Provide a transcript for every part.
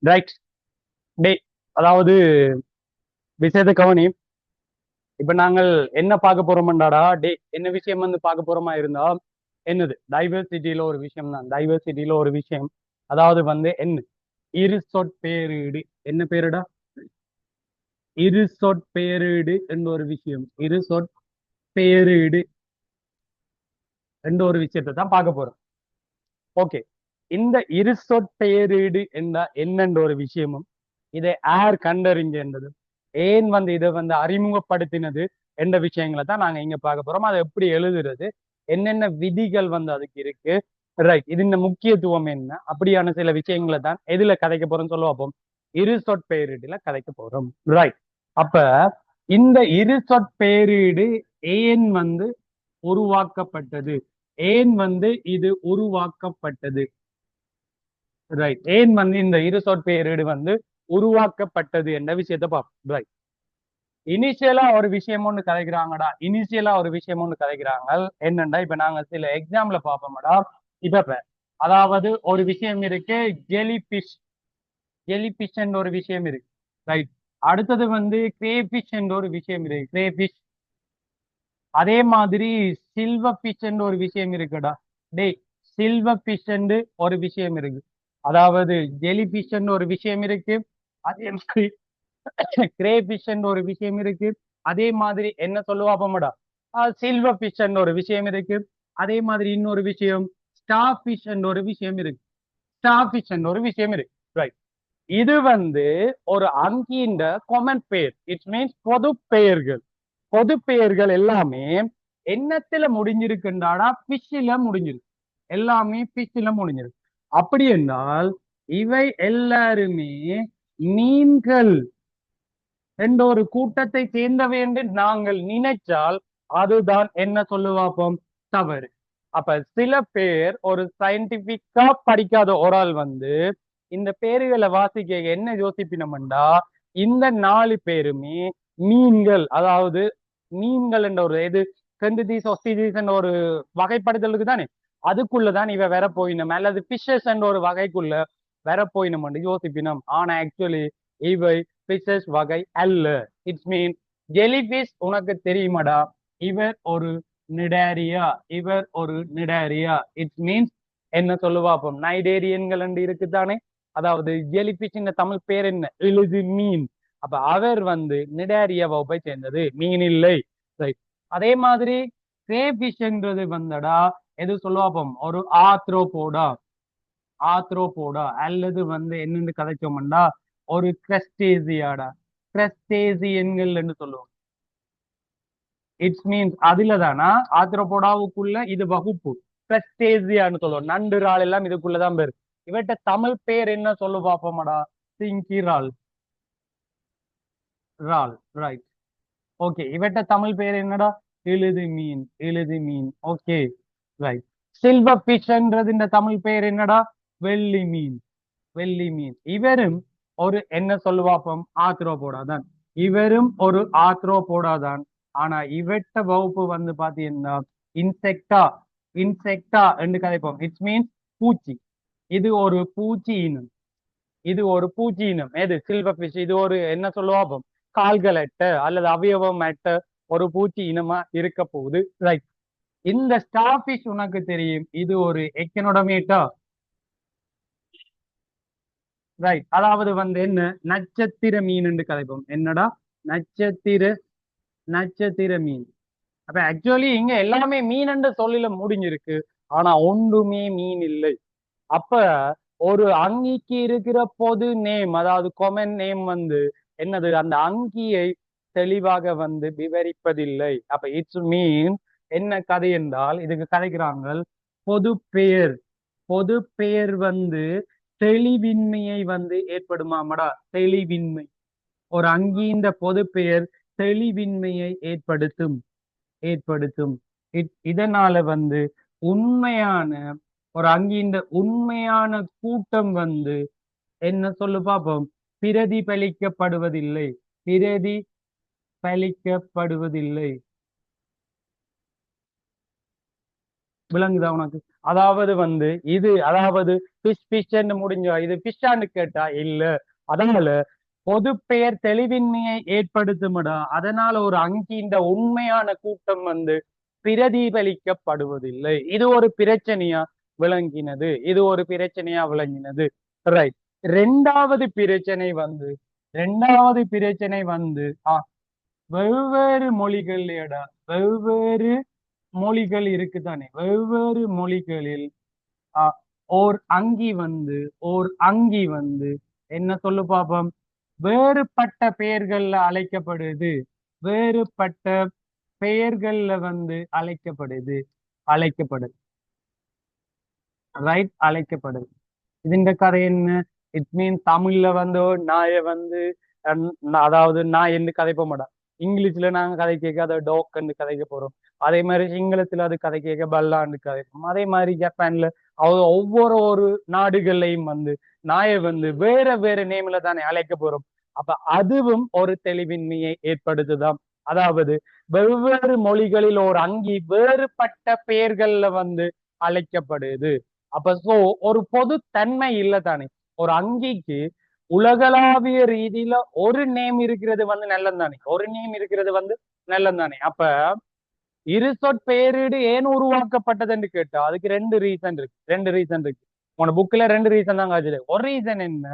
Right. டே அதாவது விஷயத்தை கவனி. இப்ப நாங்கள் என்ன பார்க்க போறோம்டாடா, டே என்ன விஷயம் வந்து பார்க்க போறோமா இருந்தா என்னது டைவர்சிட்டியில ஒரு விஷயம் தான். டைவர்சிட்டியில ஒரு விஷயம், அதாவது வந்து என்ன இரு சொற்பேரீடு. என்ன பேருடா? இரு சொற்பேரீடு என்ற ஒரு விஷயம். இரு சொற்பேரீடு என்ற ஒரு விஷயத்தை தான் பார்க்க போறோம். ஓகே, இந்த இரு சொற்பெயரீடு என்ற என்னென்ற ஒரு விஷயமும் இதை யார் கண்டறிஞ்சது, ஏன் வந்து இதை வந்து அறிமுகப்படுத்தினது என்ற விஷயங்களை தான் நாங்க இங்க பார்க்க போறோம். அதை எப்படி எழுதுறது, என்னென்ன விதிகள் வந்து அதுக்கு இருக்கு, ரைட், இது இந்த முக்கியத்துவம் என்ன, அப்படியான சில விஷயங்களை தான் எதுல கதைக்க போறோம்னு சொல்ல பார்ப்போம். இரு சொற்பெயரீடுல கதைக்க போறோம். ரைட். அப்ப இந்த இரு சொற்பெயரீடு ஏன் வந்து உருவாக்கப்பட்டது, ஏன் வந்து இது உருவாக்கப்பட்டது, ரைட், ஏன் வந்து இந்த இரு சொற்பெயரீடு வந்து உருவாக்கப்பட்டது என்ற விஷயத்த பார்ப்போம். ரைட். இனிஷியலா ஒரு விஷயம் ஒண்ணு கதைக்கிறாங்கடா, இனிஷியலா ஒரு விஷயம் ஒண்ணு கதைக்கிறாங்க. என்னண்டா, இப்ப நாங்க சில எக்ஸாம்ல பார்ப்போம்டா. இப்ப அதாவது ஒரு விஷயம் இருக்கு, ஜெலிபிஷ். ஜெலிபிஷ் என்ற ஒரு விஷயம் இருக்கு. ரைட். அடுத்தது வந்து கிரேபிஷ் என்ற ஒரு விஷயம் இருக்கு, கிரேபிஷ். அதே மாதிரி சில்வர் ஃபிஷ் என்ற ஒரு விஷயம் இருக்குடா. டேய், சில்வர் ஃபிஷ் என்று ஒரு விஷயம் இருக்கு. அதாவது ஜெலி ஃபிஷ் ஒரு விஷயம் இருக்கு. அதே மாதிரி கிரே ஃபிஷ் ஒரு விஷயம் இருக்கு. அதே மாதிரி என்ன சொல்லுவா அப்பமடா, சில்வர் ஃபிஷ் ஒரு விஷயம் இருக்கு. அதே மாதிரி இன்னொரு விஷயம் ஸ்டார் ஃபிஷ் ஒரு விஷயம் இருக்கு. ஸ்டார் ஃபிஷ் ஒரு விஷயம் இருக்கு. ரைட். இது வந்து ஒரு அங்கின்ற கொமன் பெயர். இட் மீன்ஸ் பொது பெயர்கள். பொது பெயர்கள் எல்லாமே என்னத்துல முடிஞ்சிருக்குண்டாடா, பிஷ்ல முடிஞ்சிருக்கு. எல்லாமே பிஷ்ல முடிஞ்சிருக்கு. அப்படி என்றால் இவை எல்லாருமே மீன்கள் என்ற ஒரு கூட்டத்தை சேர்ந்தவை என்று நாங்கள் நினைச்சால் அதுதான் என்ன சொல்லுவாப்போம், தவறு. அப்ப சில பேர் ஒரு சயின்டிபிக்கா படிக்காத ஒரு ஆள் வந்து இந்த பேர்களை வாசிக்க என்ன யோசிப்பினோம்டா, இந்த 4 பேருமே மீன்கள், அதாவது மீன்கள் என்ற ஒரு இது சென்டிதீஸ் ஒஸ்டிதீஸ் என்ற ஒரு வகைப்படுத்தலுக்கு தானே, அதுக்குள்ளதான் இவ வேற போயினோம், அல்லது பிஷஸ் என்ற ஒரு வகைக்குள்ள வேற போயினோம் யோசிப்பினம். ஆனா ஆக்சுவலி இவை பிஷஸ் வகை அல்ல. இட்ஸ் மீன் ஜெலிபிஷ் உனக்கு தெரியுமாடா, இவர் ஒரு நிடாரியா, இவர் ஒரு நிடாரியா. இட்ஸ் மீன்ஸ் என்ன சொல்லுவா அப்போ, நைடேரியன்கள் என்று இருக்குதானே. அதாவது ஜெலிபிஷ் தமிழ் பேர் என்ன, எழுது மீன். அப்ப அவர் வந்து நிடாரியா வகுப்பை சேர்ந்தது, மீன் இல்லை. ரைட். அதே மாதிரி கிரேபிஷ்ன்றது வந்தடா எது சொல்லுவாப்போம், ஒரு ஆத்ரோபோடா. ஆத்ரோபோடா அல்லது வந்து என்னன்னு கதைச்சோம்டா, ஒரு கிரஸ்டேசியாடா. கிரஸ்டேசியன்கள் என்று சொல்லுவோம். இட்ஸ் மீன்ஸ் அதுல தானா ஆத்ரோபோடாவுக்குள்ள இது வகுப்பு. கிரஸ்டேசியான்னு சொல்லுவோம். நண்டு இறால் எல்லாம் இதுக்குள்ளதான் பேரு. இவட்ட தமிழ் பேர் என்ன சொல்லு பாப்போமாடா, சிங்கி இறால். இறால். ரைட். ஓகே, இவட்ட தமிழ் பேர் என்னடா, எழுது மீன். எழுது மீன். Okay, right. சில்வர் ஃபிஷ்ன்றது இந்த தமிழ் பேர் என்னடா, வெள்ளி மீன். வெள்ளி மீன். இவரும் ஒரு என்ன சொல்லுவாப்பம், ஆத்ரோபோடா தான். இவரும் ஒரு ஆத்ரோபோடா தான். ஆனா இவட்ட வகுப்பு வந்து பாத்தீங்கன்னா இன்செக்டா. இன்செக்டா என்று கதைப்போம். இட்ஸ் மீன்ஸ் பூச்சி. இது ஒரு பூச்சி இனம். இது ஒரு பூச்சி இனம். எது சில்வர் ஃபிஷ், இது ஒரு என்ன சொல்லுவாப்போம், கால்கள் அட்ட அல்லது அவயவம் அட்ட ஒரு பூச்சி இனமா இருக்க போகுது. ரைட். இந்த ஸ்டார் ஃபிஷ் உனக்கு தெரியும், இது ஒரு எக்கனோடமேட்டா. ரைட். அதாவது வந்து என்ன, நட்சத்திர மீன் என்று கதைப்போம். என்னடா, நட்சத்திர, நட்சத்திர மீன். அப்ப ஆக்சுவலி இங்க எல்லாமே மீன் என்று சொல்லில முடிஞ்சிருக்கு. ஆனா ஒன்றுமே மீன் இல்லை. அப்ப ஒரு அங்கிக்கு இருக்கிற பொது நேம், அதாவது கொமன் நேம் வந்து என்னது, அந்த அங்கியை தெளிவாக வந்து விவரிப்பதில்லை. அப்ப இட்ஸ் மீன் என்ன கதை என்றால், இதுக்கு கதைக்கிறாங்க பொது பெயர். பொது பெயர் வந்து தெளிவின்மையை வந்து ஏற்படுமாமடா, தெளிவின்மை. ஒரு அங்கீந்த பொது பெயர் தெளிவின்மையை ஏற்படுத்தும். ஏற்படுத்தும். இதனால வந்து உண்மையான ஒரு அங்கீந்த உண்மையான கூட்டம் வந்து என்ன சொல்லு பாப்போம், பிரதிபலிக்கப்படுவதில்லை. பிரதிபலிக்கப்படுவதில்லை. விளங்குதா உனக்கு? அதாவது வந்து இது அதாவது பிஷ்ன்னு முடிஞ்சா இது பிஷ்ஷான்னு கேட்டா இல்ல. அதனால பொது பெயர் தெளிவின்மையை ஏற்படுத்தும்டா. அதனால ஒரு அங்கின்ற உண்மையான கூட்டம் வந்து பிரதிபலிக்கப்படுவதில்லை. இது ஒரு பிரச்சனையா விளங்கினது. இது ஒரு பிரச்சனையா விளங்கினது. ரைட். ரெண்டாவது பிரச்சனை வந்து ரெண்டாவது பிரச்சனை வந்து வெவ்வேறு மொழிகள்லடா வெவ்வேறு மொழிகள் இருக்குதானே. வெவ்வேறு மொழிகளில் அஹ், ஓர் அங்கி வந்து என்ன சொல்லு பாப்போம். வேறுபட்ட பெயர்கள்ல அழைக்கப்படுது. வேறுபட்ட பெயர்கள்ல வந்து அழைக்கப்படுது. ரைட், அழைக்கப்படுது. இதுஇந்த கதை என்ன? இட் மீன் தமிழ்ல வந்து நாய வந்து அதாவது நான் என்று கதைப்ப மாட்டோம். இங்கிலீஷ்ல நாங்க கதை கேட்க அதை டோக்குன்னு கதைக்க போறோம். அதே மாதிரி சிங்களத்துல அது கதை கேட்க பல்லாண்டு கதைப்போம். அதே மாதிரி ஜப்பான்ல ஒவ்வொரு நாடுகள்லையும் வந்து நாயை வந்து வேற வேற நேம்ல தானே அழைக்க போறோம். அப்ப அதுவும் ஒரு தெளிவின்மையை ஏற்படுத்துதாம். அதாவது வெவ்வேறு மொழிகளில் ஒரு அங்கி வேறுபட்ட பெயர்கள்ல வந்து அழைக்கப்படுது. அப்ப சோ ஒரு பொது தன்மை இல்ல தானே. ஒரு அங்கிக்கு உலகளாவிய ரீதியில ஒரு நேம் இருக்கிறது வந்து நல்லம் தானே. ஒரு நேம் இருக்கிறது வந்து நல்லம் தானே. அப்ப இரு சொற்பெயரீடு ஏன் உருவாக்கப்பட்டதுன்னு கேட்டா அதுக்கு ரெண்டு ரீசன் இருக்கு. உன புக்ல ரெண்டு ரீசன் தான் காய்ச்சது. ஒரு ரீசன் என்ன?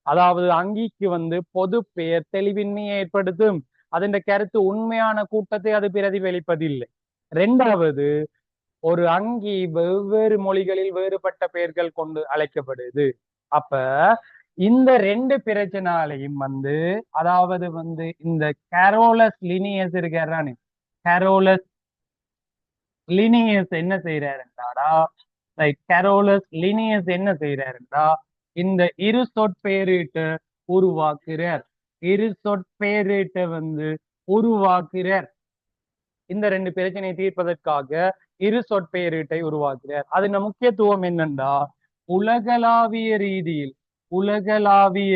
அதாவது அங்கிக்கு வந்து பொது பெயர் தெளிவின்மையை ஏற்படுத்தும். அதன் கருத்து உண்மையான கூட்டத்தை அது பிரதிபலிப்பதில்லை. ரெண்டாவது, ஒரு அங்கி வெவ்வேறு மொழிகளில் வேறுபட்ட பெயர்கள் கொண்டு அழைக்கப்படுது. அப்ப இந்த ரெண்டு பிரச்சனாலையும் வந்து அதாவது வந்து இந்த கேரோலஸ் லினியஸ் இருக்காரானே. கேரோலஸ் லினியஸ் என்ன செய்யறாருண்டாடா. கேரோலஸ் லினியஸ் என்ன செய்யறாருண்டா, இந்த இரு சொற்பெயரீட்டை உருவாக்குறார். இரு சொற்பெயரீட்டை வந்து உருவாக்குறார். இந்த ரெண்டு பிரச்சனையை தீர்ப்பதற்காக இரு சொற்பெயரீட்டை உருவாக்குறார். அதன் முக்கியத்துவம் என்னண்டா, உலகளாவிய ரீதியில் உலகளாவிய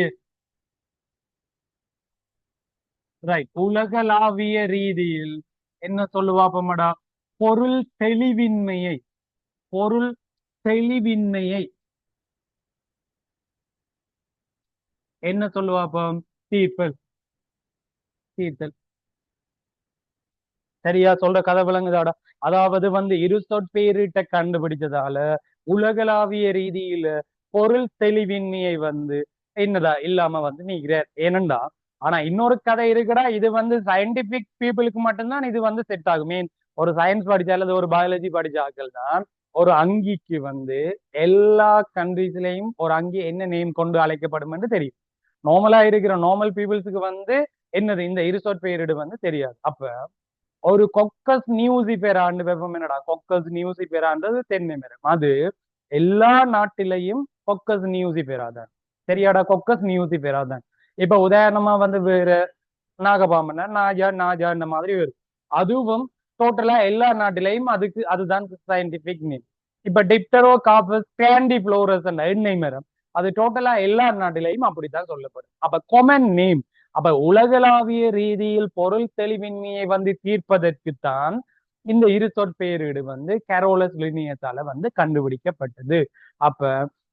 உலகளாவிய ரீதியில் என்ன சொல்லுவாப்பமடா, பொருள் தெளிவின்மையை பொருள் தெளிவின்மையை என்ன சொல்லுவாப்பம்? தீர்ப்பல். தீர்த்தல். சரியா சொல்ற கதை விளங்குதாடா. அதாவது வந்து இரு சொற்பெயரிட்ட கண்டுபிடிச்சதால உலகளாவிய ரீதியில பொருள் தெளிவின்மையை வந்து என்னடா இல்லாம வந்து நீக்கிறார். ஏனண்டா ஆனா இன்னொரு கதை இருக்குடா. இது வந்து சயின்டிபிக் பீப்புளுக்கு மட்டும்தான் இது வந்து செட் ஆகும். மீன் ஒரு சயின்ஸ் படிச்ச அல்லது ஒரு பயாலஜி படிச்ச ஆட்கள் தான் ஒரு அங்கிக்கு வந்து எல்லா கண்ட்ரீஸ்லயும் ஒரு அங்கி என்ன நேம் கொண்டு அழைக்கப்படும் என்று தெரியும். நார்மலா இருக்கிற நார்மல் பீப்புள்ஸுக்கு வந்து என்னது இந்த இரு சொற்பெயரிடு வந்து தெரியாது. அப்ப ஒரு கொக்கஸ் நியூசிபெரான்னு வெப்பம் என்னடா. கொக்கஸ் நியூசிபெரான்றது தென்னை மரம். அது எல்லா நாட்டிலையும் கொக்கஸ் நியூசிபெராதான். சரியாடா, கொக்கஸ் நியூசிபெராதான். இப்ப உதாரணமா வந்து வேற நாகபாம்பன நாஜா இந்த மாதிரி வரும். அதுவும் டோட்டலா எல்லா நாட்டிலையும் அதுதான் சயின்டிபிக் நேம். இப்ப டிப்டரோ காப்பஸ் கேண்டிஃப்ளோரஸ் எண்ணெய் மரம், அது டோட்டலா எல்லா நாட்டிலையும் அப்படித்தான் சொல்லப்படும். அப்ப கொமன் நேம். அப்ப உலகளாவிய ரீதியில் பொருள் தெளிவின்மையை வந்து தீர்ப்பதற்குத்தான் இந்த இரு சொற்பெயரீடு வந்து கேரோலஸ் லினியஸால வந்து கண்டுபிடிக்கப்பட்டது. அப்ப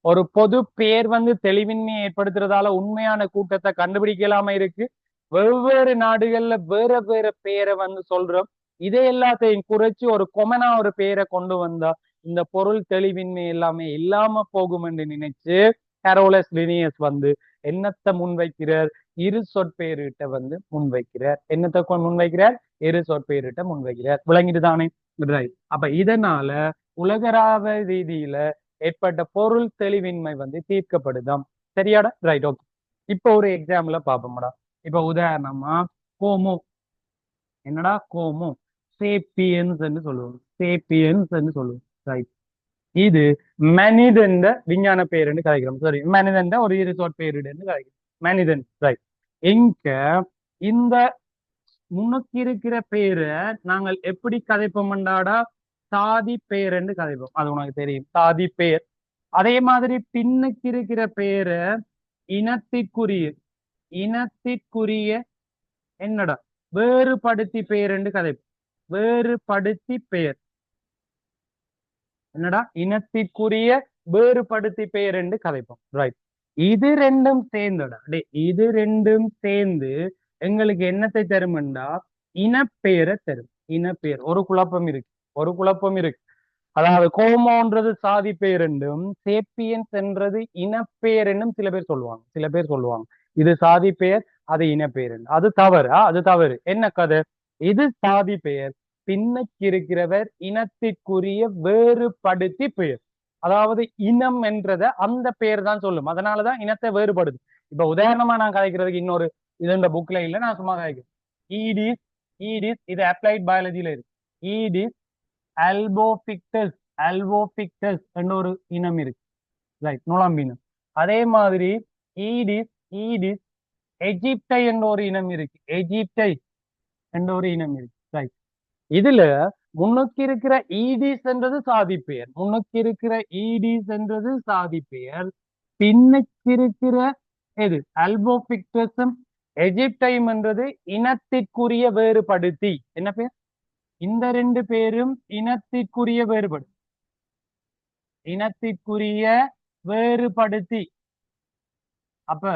ஒரு பொது பெயர் வந்து தெளிவின்மையை ஏற்படுத்துறதால உண்மையான கூட்டத்தை கண்டுபிடிக்கலாம இருக்கு. வெவ்வேறு நாடுகள்ல வேற வேற பெயரை வந்து சொல்றோம். இதை எல்லாத்தையும் குறைச்சு ஒரு கொமனா ஒரு பெயரை கொண்டு வந்தா இந்த பொருள் தெளிவின்மை எல்லாமே இல்லாம போகும் என்று நினைச்சு கேரோலஸ் லினியஸ் வந்து என்னத்தை முன்வைக்கிறார்? இரு சொற்பெயரிட்ட வந்து முன்வைக்கிறார். என்னத்தை முன்வைக்கிறார்? இரு சொற்பெயரிட்ட முன்வைக்கிறார். விளங்கிட்டு தானே? அப்ப இதனால உலகளாவ ரீதியில ஏற்பட்ட பொருள் தெளிவின்மை வந்து தீர்க்கப்படுதாம். சரியாடா? Right, okay. இப்ப ஒரு எக்ஸாம்பிள பாப்போம்டா. இப்ப உதாரணமா கோமோ. என்னடா கோமோ? சேப்பியன்ஸ் சொல்லுவோம். சேப்பியன்ஸ் சொல்லுவோம். ரைட். இது மனிதன் விஞ்ஞான பெயர்னு கதைக்கிறோம். சாரி, மனிதன் ஒரு இரு சொற்பெயரிடுன்னு கதைக்கிறோம். மனிதன். ரைட். எங்க இந்த முன்னுக்கு இருக்கிற பேரை நாங்கள் எப்படி கதைப்போம்டாடா? சாதி பெயர் என்று கதைப்போம். அது உனக்கு தெரியும், சாதி பெயர். அதே மாதிரி பின்னுக்கு இருக்கிற பேரை இனத்திற்குரிய இனத்திற்குரிய என்னடா வேறுபடுத்தி பெயர் என்று கதைப்போம். வேறுபடுத்தி பெயர். என்னடா இனத்திற்குரிய வேறுபடுத்தி பெயர் என்று கதைப்போம். ரைட். இது ரெண்டும் சேர்ந்துடா இது ரெண்டும் சேர்ந்து எங்களுக்கு என்னத்தை தரும்டா இனப்பெயரை தரும். இனப்பெயர். ஒரு குழப்பம் இருக்கு, ஒரு குழப்பம் இருக்கு. அதாவது கோமோன்றது சாதி பெயர் என்றும் சேப்பியன்ஸ் என்றது இனப்பெயர் என்றும் சில பேர் சொல்லுவாங்க, சில பேர் சொல்லுவாங்க இது சாதி பெயர் அது இனப்பெயர் என்று. அது தவறு. அது தவறு. என்ன கதை? இது சாதி பெயர், பின்னுக்கு இருக்கிறவர் இனத்திற்குரிய வேறுபடுத்தி பெயர். அதாவது இனம் என்றத அந்த பெயர் தான் சொல்லும், அதனாலதான் இனத்தை வேறுபடுது. இப்ப உதாரணமா நான் கதைக்கிறதுக்கு இன்னொரு இது இந்த புக்ல இல்ல, நான் சும்மா கதைக்கிறேன். ஈடிஸ், ஈடிஸ் இது அப்ளைட் பயாலஜில இருக்கு. ஈடிஸ் அல்போபிக்டஸ், அல்போபிக்டஸ் என்ற ஒரு இனம் இருக்கு. ரைட், நுழம்பினம். அதே மாதிரி ஈடிஸ், ஈடிஸ் எஜிப்டை என்ற ஒரு இனம் இருக்கு. எஜிப்டை என்ற ஒரு இனம் இருக்கு. ரைட். இதுல முன்னுக்கு இருக்கிற ஈடிஸ் என்றது சாதி பெயர், முன்னுக்கு இருக்கிற ஈடிஸ் என்றது சாதி பெயர், பின்னுக்கு இருக்கிற எது அல்போபிக்டஸும் எஜிப்டையும் என்றது இனத்திற்குரிய வேறுபடுத்தி. என்ன பேர்? இந்த ரெண்டு பேரும் இனத்திற்குரிய வேறுபடு, இனத்திற்குரிய வேறுபடுத்தி. அப்ப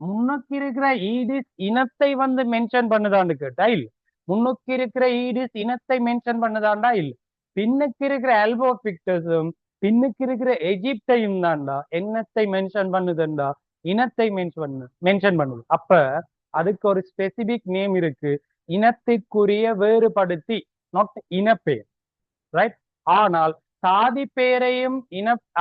முன்னுக்கு இருக்கிற ஈடிஸ் இனத்தை வந்து மென்ஷன் பண்ணுதான்னு கேட்டா இல்ல. முன்னுக்கு இருக்கிற ஈடிஸ் இனத்தை மென்ஷன் பண்ணுதாண்டா இல்ல. பின்னுக்கு இருக்கிற அல்போபிக்டஸும் பின்னுக்கு இருக்கிற எஜிப்டையும் தான்டா என்னத்தை மென்ஷன் பண்ணுதுண்டா இனத்தை மென்ஷன் பண்ணுது. அப்ப அதுக்கு ஒரு ஸ்பெசிபிக் நேம் இருக்கு, இனத்திற்குரிய வேறுபடுத்தி, நாட் இனப்பெயர். ரைட். ஆனால் சாதி பெயரையும்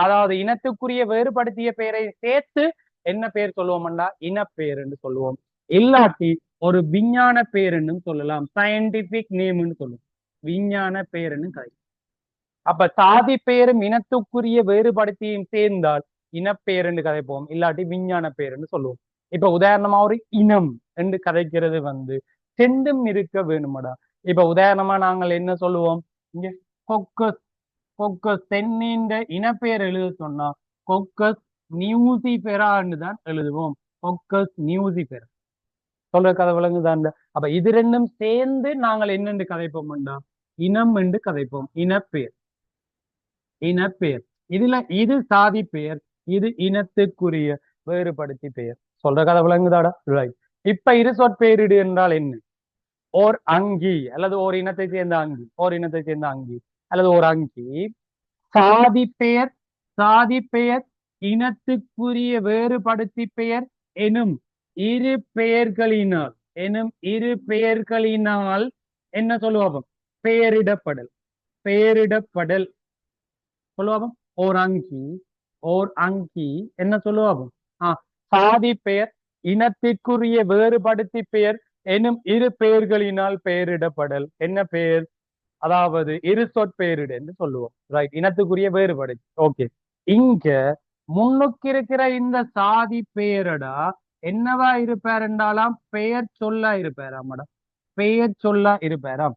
அதாவது இனத்துக்குரிய வேறுபடுத்திய பெயரையும் சேர்த்து என்ன பெயர் சொல்லுவோம்டா இனப்பெயர் என்று சொல்லுவோம். இல்லாட்டி ஒரு விஞ்ஞான பெயர்ன்னு சொல்லலாம், சயின்டிபிக் நேம்னு சொல்லுவோம், விஞ்ஞான பெயர்ன்னு கிடைக்கும். அப்ப சாதி பெயரும் இனத்துக்குரிய வேறுபடுத்தியும் சேர்ந்தால் இனப்பெயர் என்று கதைப்போம், இல்லாட்டி விஞ்ஞான பெயர்ன்னு சொல்லுவோம். இப்ப உதாரணமா ஒரு இனம் என்று கதைக்கிறது வந்து செண்டும் இருக்க வேணுமடா. இப்ப உதாரணமா நாங்கள் என்ன சொல்லுவோம், இங்க கொக்கஸ், கொக்கஸ் தென்னின்ற இனப்பெயர் எழுத சொன்னா கொக்கஸ் நியூசி பெரான்னு தான் எழுதுவோம். கொக்கஸ் நியூசி பெரா. சொல்ற கதை விளங்குதான். அப்ப இது ரெண்டும் சேர்ந்து நாங்கள் என்னென்று கதைப்போம்டா இனம் என்று கதைப்போம், இனப்பெயர், இனப்பெயர். இதுல இது சாதி பெயர், இது இனத்துக்குரிய வேறுபடுத்தி பெயர். சொல்ற கதை விளங்குதாடா? ரைட். இப்ப இரு சொற்பெயரிடு என்றால் என்ன? ஓர் அங்கி அல்லது ஓர் இனத்தை சேர்ந்த அங்கி, ஓர் இனத்தை சேர்ந்த அங்கி அல்லது ஒரு அங்கி சாதி பெயர், சாதி பெயர் இனத்துக்குரிய வேறுபடுத்தி பெயர் எனும் இரு பெயர்களினால், எனும் இரு பெயர்களினால் என்ன சொல்லுவோம்? பெயரிடப்படல், பெயரிடப்படல் சொல்லுவோம். ஓர் அங்கி, ஓர் அங்கி என்ன சொல்லுவோம்? சாதி பெயர் இனத்திற்குரிய வேறுபடுத்தி பெயர் எனும் இரு பெயர்களினால் பெயரிடப்படல் என்ன பெயர்? அதாவது இரு சொற்பெயரிடு என்று சொல்லுவோம். ரைட். இனத்துக்குரிய வேறுபாடு. ஓகே. இங்க முன்னுக்கு இருக்கிற இந்த சாதி பெயரடா என்னவா இருப்பார் என்றாலாம் பெயர் சொல்லா இருப்பாராமடா, பெயர் சொல்லா இருப்பாராம்.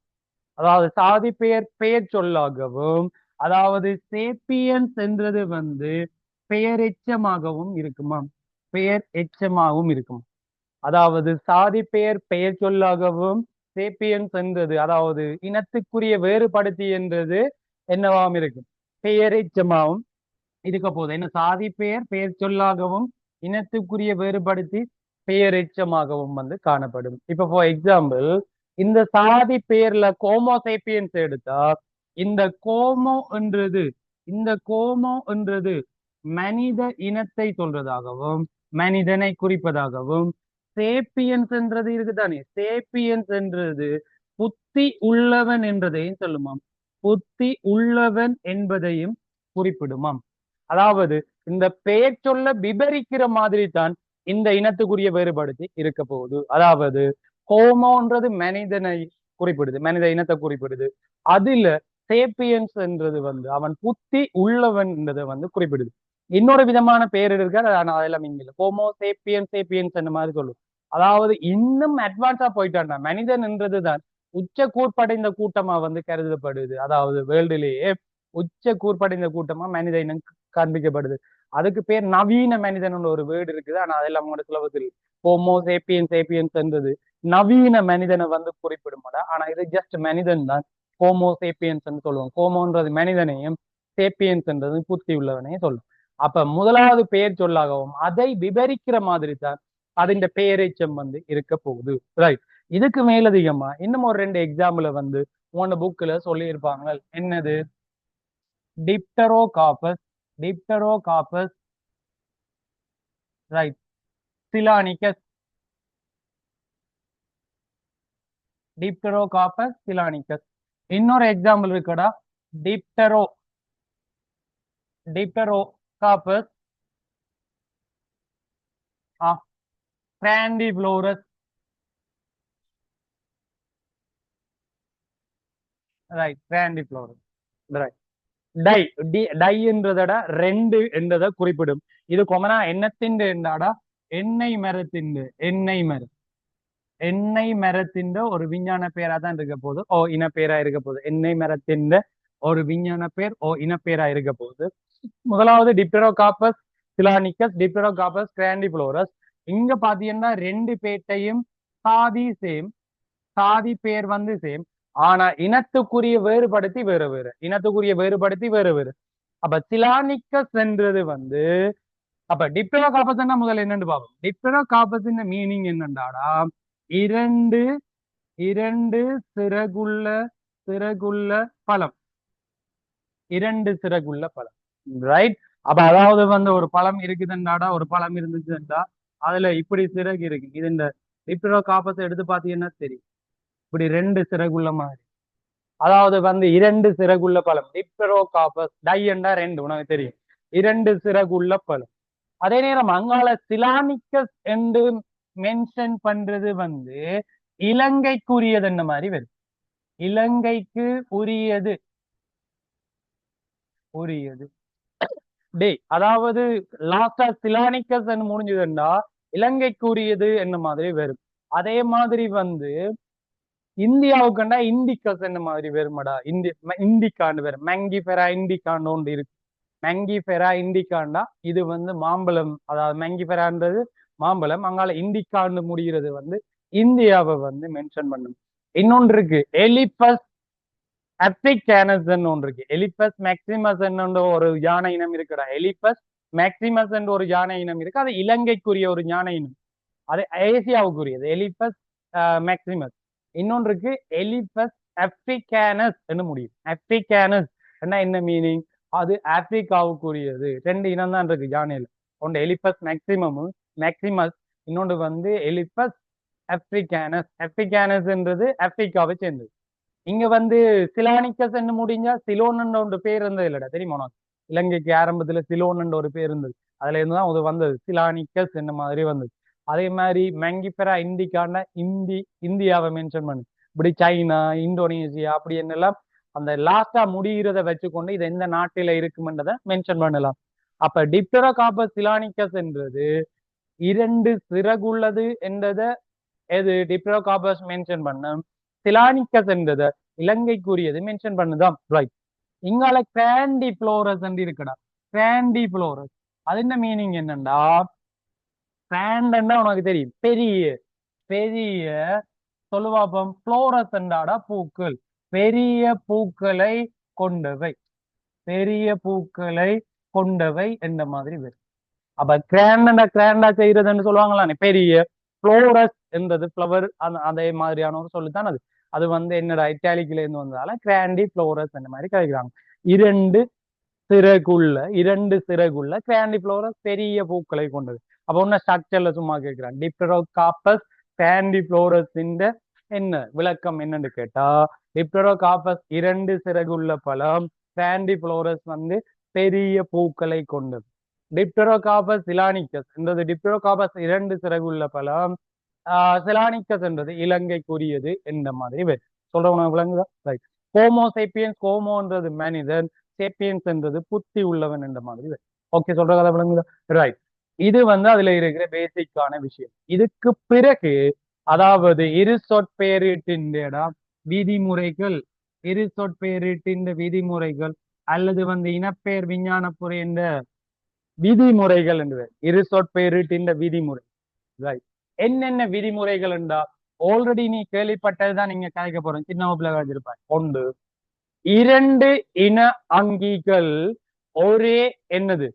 அதாவது சாதி பெயர் பெயர் சொல்லாகவும், அதாவது சேப்பியன்ஸ் என்றது வந்து பெயர் எச்சமாகவும் இருக்குமாம், பெயர் எச்சமாகவும் இருக்கும். அதாவது சாதி பெயர் பெயர் சொல்லாகவும், சேப்பியன்ஸ் என்றது அதாவது இனத்துக்குரிய வேறுபடுத்தி என்றது என்னவாகவும் இருக்கும், பெயர் எச்சமாகவும் இருக்க போகுது. என்ன சாதி பெயர் பெயர் சொல்லாகவும் இனத்துக்குரிய வேறுபடுத்தி பெயர் எச்சமாகவும் வந்து காணப்படும். இப்ப ஃபார் எக்ஸாம்பிள் இந்த சாதி பெயர்ல கோமோ சேப்பியன்ஸ் எடுத்தா இந்த கோமோ என்றது, இந்த கோமோ என்றது மனித இனத்தை சொல்றதாகவும் மனிதனை குறிப்பதாகவும், சேப்பியன்ஸ் என்றது இருக்குதானே, சேப்பியன்ஸ் என்றது புத்தி உள்ளவன் என்றதையும் சொல்லுமாம், புத்தி உள்ளவன் என்பதையும் குறிப்பிடுமாம். அதாவது இந்த பெயர் சொல்ல விபரிக்கிற மாதிரி தான் இந்த இனத்துக்குரிய வேறுபடுத்தி இருக்க போகுது. அதாவது ஹோமோன்றது மனிதனை குறிப்பிடுது, மனித இனத்தை குறிப்பிடுது. அதுல சேப்பியன்ஸ் என்றது வந்து அவன் புத்தி உள்ளவன் என்றதை வந்து குறிப்பிடுது. இன்னொரு விதமான பெயர் இருக்காரு, ஆனா அதெல்லாம் இங்க இல்லை. ஹோமோ சேப்பியன், சேப்பியன்ஸ் அந்த மாதிரி சொல்லும். அதாவது இன்னும் அட்வான்ஸா போயிட்டான்டா. மனிதன் என்றதுதான் உச்ச கூர்ப்படைந்த கூட்டமா வந்து கருதப்படுது. அதாவது வேர்ல்டுலேயே உச்ச கூர்ப்படைந்த கூட்டமா மனித இனம் காண்பிக்கப்படுது. அதுக்கு பேர் நவீன மனிதன் ஒரு வேர்டு இருக்குது, ஆனா அதெல்லாம் உங்களோட சுலபத்தில் ஹோமோ சேப்பியன், சேப்பியன்ஸ் என்றது நவீன மனிதனை வந்து குறிப்பிடுமாடா. ஆனா இது ஜஸ்ட் மனிதன் தான் ஹோமோ சேப்பியன்ஸ் சொல்லுவோம். ஹோமோன்றது மனிதனையும், சேப்பியன்ஸ் என்றது புத்தி உள்ளவனே சொல்லும். அப்ப முதலாவது பெயர் சொல்லாகவும் அதை விவரிக்கிற மாதிரி தான் அதின் பெயரெச்சம் வந்து இருக்க போகுது. ரைட். இதுக்கு மேலதிகமா இன்னும் ஒரு 2 எக்ஸாம்பிள வந்து உங்க புக்ல சொல்லியிருப்பாங்க. என்னது? டிப்டரோகார்பஸ், டிப்டரோகார்பஸ், ரைட், சிலானிக்கஸ், டிப்டரோகார்பஸ், சிலானிக்கஸ். இன்னொரு எக்ஸாம்பிள் இருக்குடா, டிப்டரோகார்பஸ், கிராண்டிஃப்ளோரஸ், ரைட், கிராண்டிஃப்ளோரஸ், ரைட். டை டை என்றதட 2 என்றதை குறிப்பிடும். இது கொமனா எண்ணத்தின் என்றாடா எண்ணெய் மரத்தின், எண்ணெய் மரத்தின் ஒரு விஞ்ஞான பேரா தான் இருக்க போகுது. ஓ இனப்பேரா இருக்க போகுது. எண்ணெய் மரத்தின் ஒரு விஞ்ஞான பேர் ஓ இனப்பேரா இருக்க போகுது. முதலாவது டிப்டரோகார்பஸ் சிலானிக்கஸ், டிப்டரோகார்பஸ் கிராண்டிஃப்ளோரஸ். இங்க பாத்தீங்கன்னா 2 பேட்டையும் சாதி சேம், சாதி பேர் வந்து சேம். ஆனா இனத்துக்குரிய வேறுபடுத்தி வேறு வேறு, இனத்துக்குரிய வேறுபடுத்தி வேறு வேறு. அப்ப சிலானிக்கஸ் என்றது வந்து, அப்ப டிப்டரோகார்பஸ் முதல்ல என்னன்னு பார்ப்போம். டிப்டரோகார்பஸ் மீனிங் என்னண்டாடா, இரண்டு இரண்டு சிறகுள்ள சிறகுள்ள பழம், இரண்டு சிறகுள்ள பழம், ரைட். அப்ப அதாவது வந்து ஒரு பழம் இருக்குதுன்னாடா, ஒரு பழம் இருந்துச்சுன்னா அதுல இப்படி சிறகு இருக்கு. இது இந்த டிப்டரோகார்பஸ் எடுத்து பாத்தீங்கன்னா தெரியும், இப்படி 2 சிறகுள்ள மாதிரி. அதாவது வந்து 2 சிறகுள்ள பழம். டிப்டரோகார்பஸ் டை என்றா 2 உனக்கு தெரியும், 2 சிறகுள்ள பழம். அதே நேரம் அங்கால சிலானிக்கஸ் என்று மென்ஷன் பண்றது வந்து இலங்கைக்குரியது என்ன மாதிரி வருது. இலங்கைக்கு உரியது, உரியது டே. அதாவது லாஸ்டா சிலானிக்கஸ் முடிஞ்சதுன்னா இலங்கைக்குரியது என்ன மாதிரி வரும். அதே மாதிரி வந்து இந்தியாவுக்குண்டா இண்டிகஸ் என்ன மாதிரி வருமாடா, இண்டிகாண்டு வரும். மேங்கிஃபெரா இண்டிகாண்டு ஒன்று இருக்கு. மேங்கிஃபெரா இண்டிகாண்டா இது வந்து மாம்பழம். அதாவது மேங்கிஃபெரான்றது மாம்பழம். அங்கால இண்டிகாண்டு முடிகிறது வந்து இந்தியாவை வந்து மென்ஷன் பண்ணும். இன்னொன்று இருக்கு, எலிபஸ் அப்ரிகானஸ் ஒன்று இருக்கு. எலிபஸ் மேக்சிமஸ் ஒரு யானை இனம் இருக்குடா. எலிபஸ் மேக்சிமஸ் என்ற ஒரு யானை இனம் இருக்கு. அது இலங்கைக்குரிய ஒரு யானை இனம், அது ஏசியாவுக்குரியது எலிபஸ் மேக்சிமஸ். இன்னொன்று இருக்கு எலிபஸ் அப்ரிகானஸ் என்று முடியும். அப்ரிகானஸ் என்ன மீனிங், அது ஆப்பிரிக்காவுக்குரியது. 2 இனம் தான் இருக்கு யானையில. ஒன்று எலிபஸ் மேக்சிமமும் மேக்சிமஸ், இன்னொன்று வந்து எலிபஸ் அப்ரிகானஸ். அப்ரிகானஸ் என்றது ஆப்பிரிக்காவை சேர்ந்தது. இங்க வந்து சிலானிக்கஸ் என்று முடிஞ்சா சிலோன் என்ற ஒன்று பேர் இருந்தது இல்லடா, தெரியுமா உனக்கு? இலங்கைக்கு ஆரம்பத்துல சிலோன் என்ற ஒரு பேர் இருந்தது, அதுல இருந்துதான் அது வந்தது, சிலானிக்கஸ் என்ன மாதிரி வந்தது. அதே மாதிரி மேங்கிஃபெரா இண்டிகாண்டா இந்தியாவை மென்ஷன் பண்ணு. இப்படி சைனா, இந்தோனேசியா அப்படி என்னெல்லாம் அந்த லாஸ்டா முடிகிறத வச்சுக்கொண்டு இது எந்த நாட்டில இருக்கும்ன்றதை மென்ஷன் பண்ணலாம். அப்ப டிப்டரோகார்பஸ் சிலானிக்கஸ் என்றது 2 சிறகுள்ளது என்றதை எது டிப்டரோகார்பஸ் மென்ஷன் பண்ணும். சிலானிக்கஸ் என்றதை இலங்கைக்குரியது மென்ஷன் பண்ணுதான், ரைட். இங்கால கிராண்டிஃப்ளோரஸ் இருக்குடா. கிராண்டிஃப்ளோரஸ் அது என்ன மீனிங் என்னண்டா, கிராண்டா உனக்கு தெரியும், பெரிய பெரிய சொல்லுவாப்பம். புளோரஸ் என்றாடா பூக்கள், பெரிய பூக்களை கொண்டவை, பெரிய பூக்களை கொண்டவை என்ற மாதிரி வரும். அப்ப கிராண்டா செய்யறதுன்னு சொல்லுவாங்களானே பெரிய. புளோரஸ் என்றது பிளவர், அதே மாதிரியான ஒரு சொல்லுதான் அது. அது வந்து என்னடா இட்டாலிக்குல இருந்து வந்ததால கிராண்டி புளோரஸ் அந்த மாதிரி கழிக்கிறாங்க. 2 சிறகுள்ள கிராண்டிஃப்ளோரஸ் பெரிய பூக்களை கொண்டது. அப்ப ஒன்ன ஸ்ட்ரக்சர்ல சும்மா கேட்கிறான், டிப்டரோகார்பஸ் கிராண்டிஃப்ளோரஸ் என்ன விளக்கம் என்னன்னு கேட்டா, டிப்டரோகார்பஸ் 2 சிறகுள்ள பழம், கிராண்டிஃப்ளோரஸ் வந்து பெரிய பூக்களை கொண்டது. டிப்டரோகார்பஸ் சிலானிக்கஸ் என்றது டிப்டரோகார்பஸ் 2 சிறகுள்ள பழம், சிலானிக்கஸ் என்றது இலங்கைக்குரியது என்ற மாதிரி வரும். சொல்றவங்க விளங்குதா, ரைட். ஹோமோ சேப்பியன்ஸ், ஹோமோன்றது மனிதன், சேப்பியன்ஸ் என்றது புத்தி உள்ளவன் என்ற மாதிரி வரும். ஓகே, சொல்ற கதை விளங்குதா, ரைட். இது வந்து அதுல இருக்கிற பேசிக்கான விஷயம். இதுக்கு பிறகு அதாவது இரு சொற்பெயரீட்டின் விதிமுறைகள், இரு சொற்பெயரீட்டின் விதிமுறைகள் அல்லது வந்து இனப்பெயர் விஞ்ஞான புரை என்ற விதிமுறைகள் என்று இரு சொற்பெயரீட்டின் விதிமுறை, ரைட். என்னென்ன விதிமுறைகள் என்றா ஆல்ரெடி நீ கேள்விப்பட்டதுதான் நீங்க கலைக்க போறோம், சின்ன வகுப்புல கழிச்சிருப்பாங்க. ஒன்று இரண்டு இன அங்கிகள் ஒரே என்னது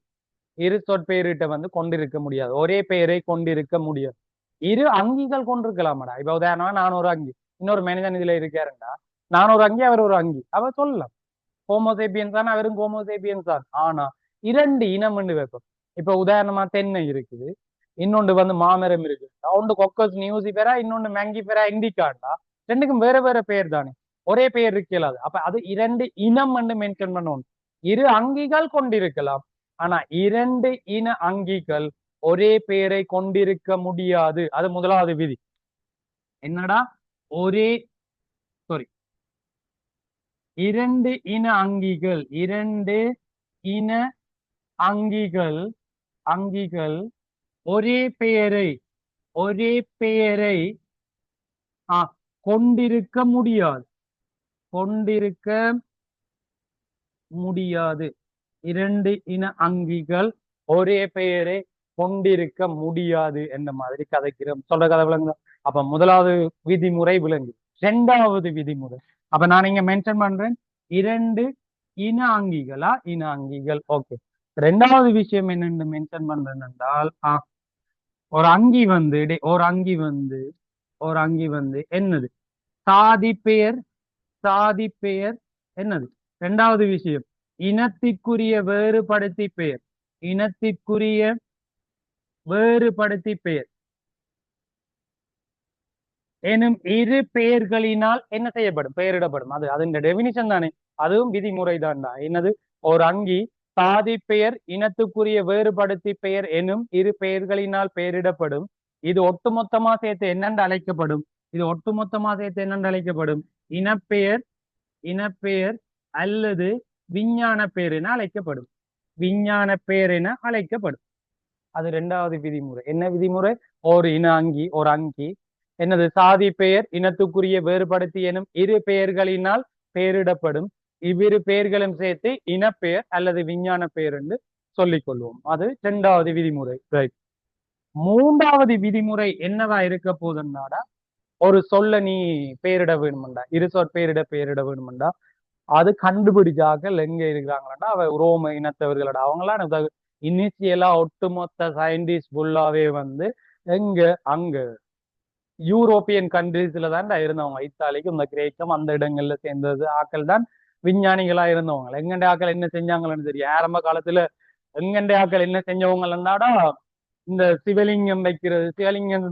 இரு சொற்பெயரிட்ட வந்து கொண்டிருக்க முடியாது. ஒரே பெயரை கொண்டிருக்க முடியாது. இரு அங்கிகள் கொண்டிருக்கலாமடா. இப்ப உதாரணமா நான் ஒரு அங்கி, இன்னொரு மனிதன் இதுல இருக்காருண்டா, நான் ஒரு அங்கி, அவர் ஒரு அங்கி, அவர் சொல்லலாம் ஹோமோசேபியன்ஸ் தான், அவரும் ஹோமோசேபியன்ஸ் தான். ஆனா இரண்டு இனம் வைப்போம். இப்ப உதாரணமா தென்னை இருக்குது, இன்னொன்று வந்து மாமரம் இருக்கு, ஒன்று கொக்கஸ் நியூசி பெரா, இன்னொன்று மேங்கி பெரா இண்டிகாண்டா. ரெண்டுக்கும் வேற வேற பெயர் தானே, ஒரே பெயர் இருக்கலாது. அப்ப அது இரண்டு இனம் மென்ஷன் பண்ணணும். இரு அங்கிகள் கொண்டிருக்கலாம், ஆனா இரண்டு இன அங்கிகள் ஒரே பெயரை கொண்டிருக்க முடியாது. அது முதலாவது விதி. என்னடா? ஒரே சாரி, இரண்டு இன அங்கிகள், இரண்டு இன அங்கிகள் அங்கிகள் ஒரே பெயரை ஒரே பெயரை கொண்டிருக்க முடியாது. கொண்டிருக்க முடியாது. இரண்டு இன அங்கிகள் ஒரே பெயரை கொண்டிருக்க முடியாது என்ற மாதிரி கதைக்கிறோம். சொல்ற கதை விளங்குதா? அப்ப முதலாவது விதிமுறை விளங்கு. இரண்டாவது விதிமுறை அப்ப நான் இங்க மென்ஷன் பண்றேன், இரண்டு இன அங்கிகளா, இன அங்கிகள். ஓகே, ரெண்டாவது விஷயம் என்னன்னு மென்ஷன் பண்றேன் என்றால், ஒரு அங்கி வந்து ஒரு அங்கி வந்து என்னது? சாதி பெயர். சாதி பெயர் என்னது? இரண்டாவது விஷயம் இனத்திற்குரிய வேறுபடுத்தி பெயர். இனத்திற்குரிய வேறுபடுத்தி பெயர் எனும் இரு பெயர்களினால் என்ன செய்யப்படும்? பெயரிடப்படும். அது அதன் டெபினிஷன் தானே, அதுவும் விதிமுறை தான். என்னது? ஒரு அங்கி சாதி பெயர் இனத்துக்குரிய வேறுபடுத்தி பெயர் எனும் இரு பெயர்களினால் பெயரிடப்படும். இது ஒட்டுமொத்தமா சேர்த்து என்னென்று அழைக்கப்படும்? இது ஒட்டுமொத்தமா சேர்த்து என்னென்று அழைக்கப்படும்? இனப்பெயர், இனப்பெயர் அல்லது விஞ்ஞான பெயர் என அழைக்கப்படும். விஞ்ஞான பெயர் என அழைக்கப்படும். அது இரண்டாவது விதிமுறை. என்ன விதிமுறை? ஒரு இன அங்கி, ஒரு அங்கி என்னது? சாதி பெயர் இனத்துக்குரிய வேறுபடுத்தி எனும் இரு பெயர்களினால் பெயரிடப்படும். இவ்விரு பெயர்களும் சேர்த்து இனப்பெயர் அல்லது விஞ்ஞான பெயர் என்று சொல்லிக் கொள்வோம். அது இரண்டாவது விதிமுறை. ரைட். மூன்றாவது விதிமுறை என்னவா இருக்க போதுன்னாடா, ஒரு சொல்ல நீ பெயரிட வேணுமெண்டா, இரு பெயரிட வேணுமெண்டா, அது கண்டுபிடிச்சாக்கள் எங்க இருக்கிறாங்களா, அவ ரோம இனத்தவர்களோட அவங்களாம் இனிஷியலா ஒட்டுமொத்த சயின்டிஸ்ட் ஃபுல்லாவே வந்து எங்க அங்க யூரோப்பியன் கண்ட்ரீஸ்ல தான் இருந்தவங்க. இத்தாலிக்கும் இந்த கிரேக்கம் அந்த இடங்கள்ல சேர்ந்தது ஆக்கள் தான் விஞ்ஞானிகளா இருந்தவங்க. எங்கண்ட ஆக்கள் என்ன செஞ்சாங்கன்னு தெரியும். ஆரம்ப காலத்துல எங்கண்ட ஆக்கள் என்ன செஞ்சவங்கன்னாடா, இந்த சிவலிங்கம்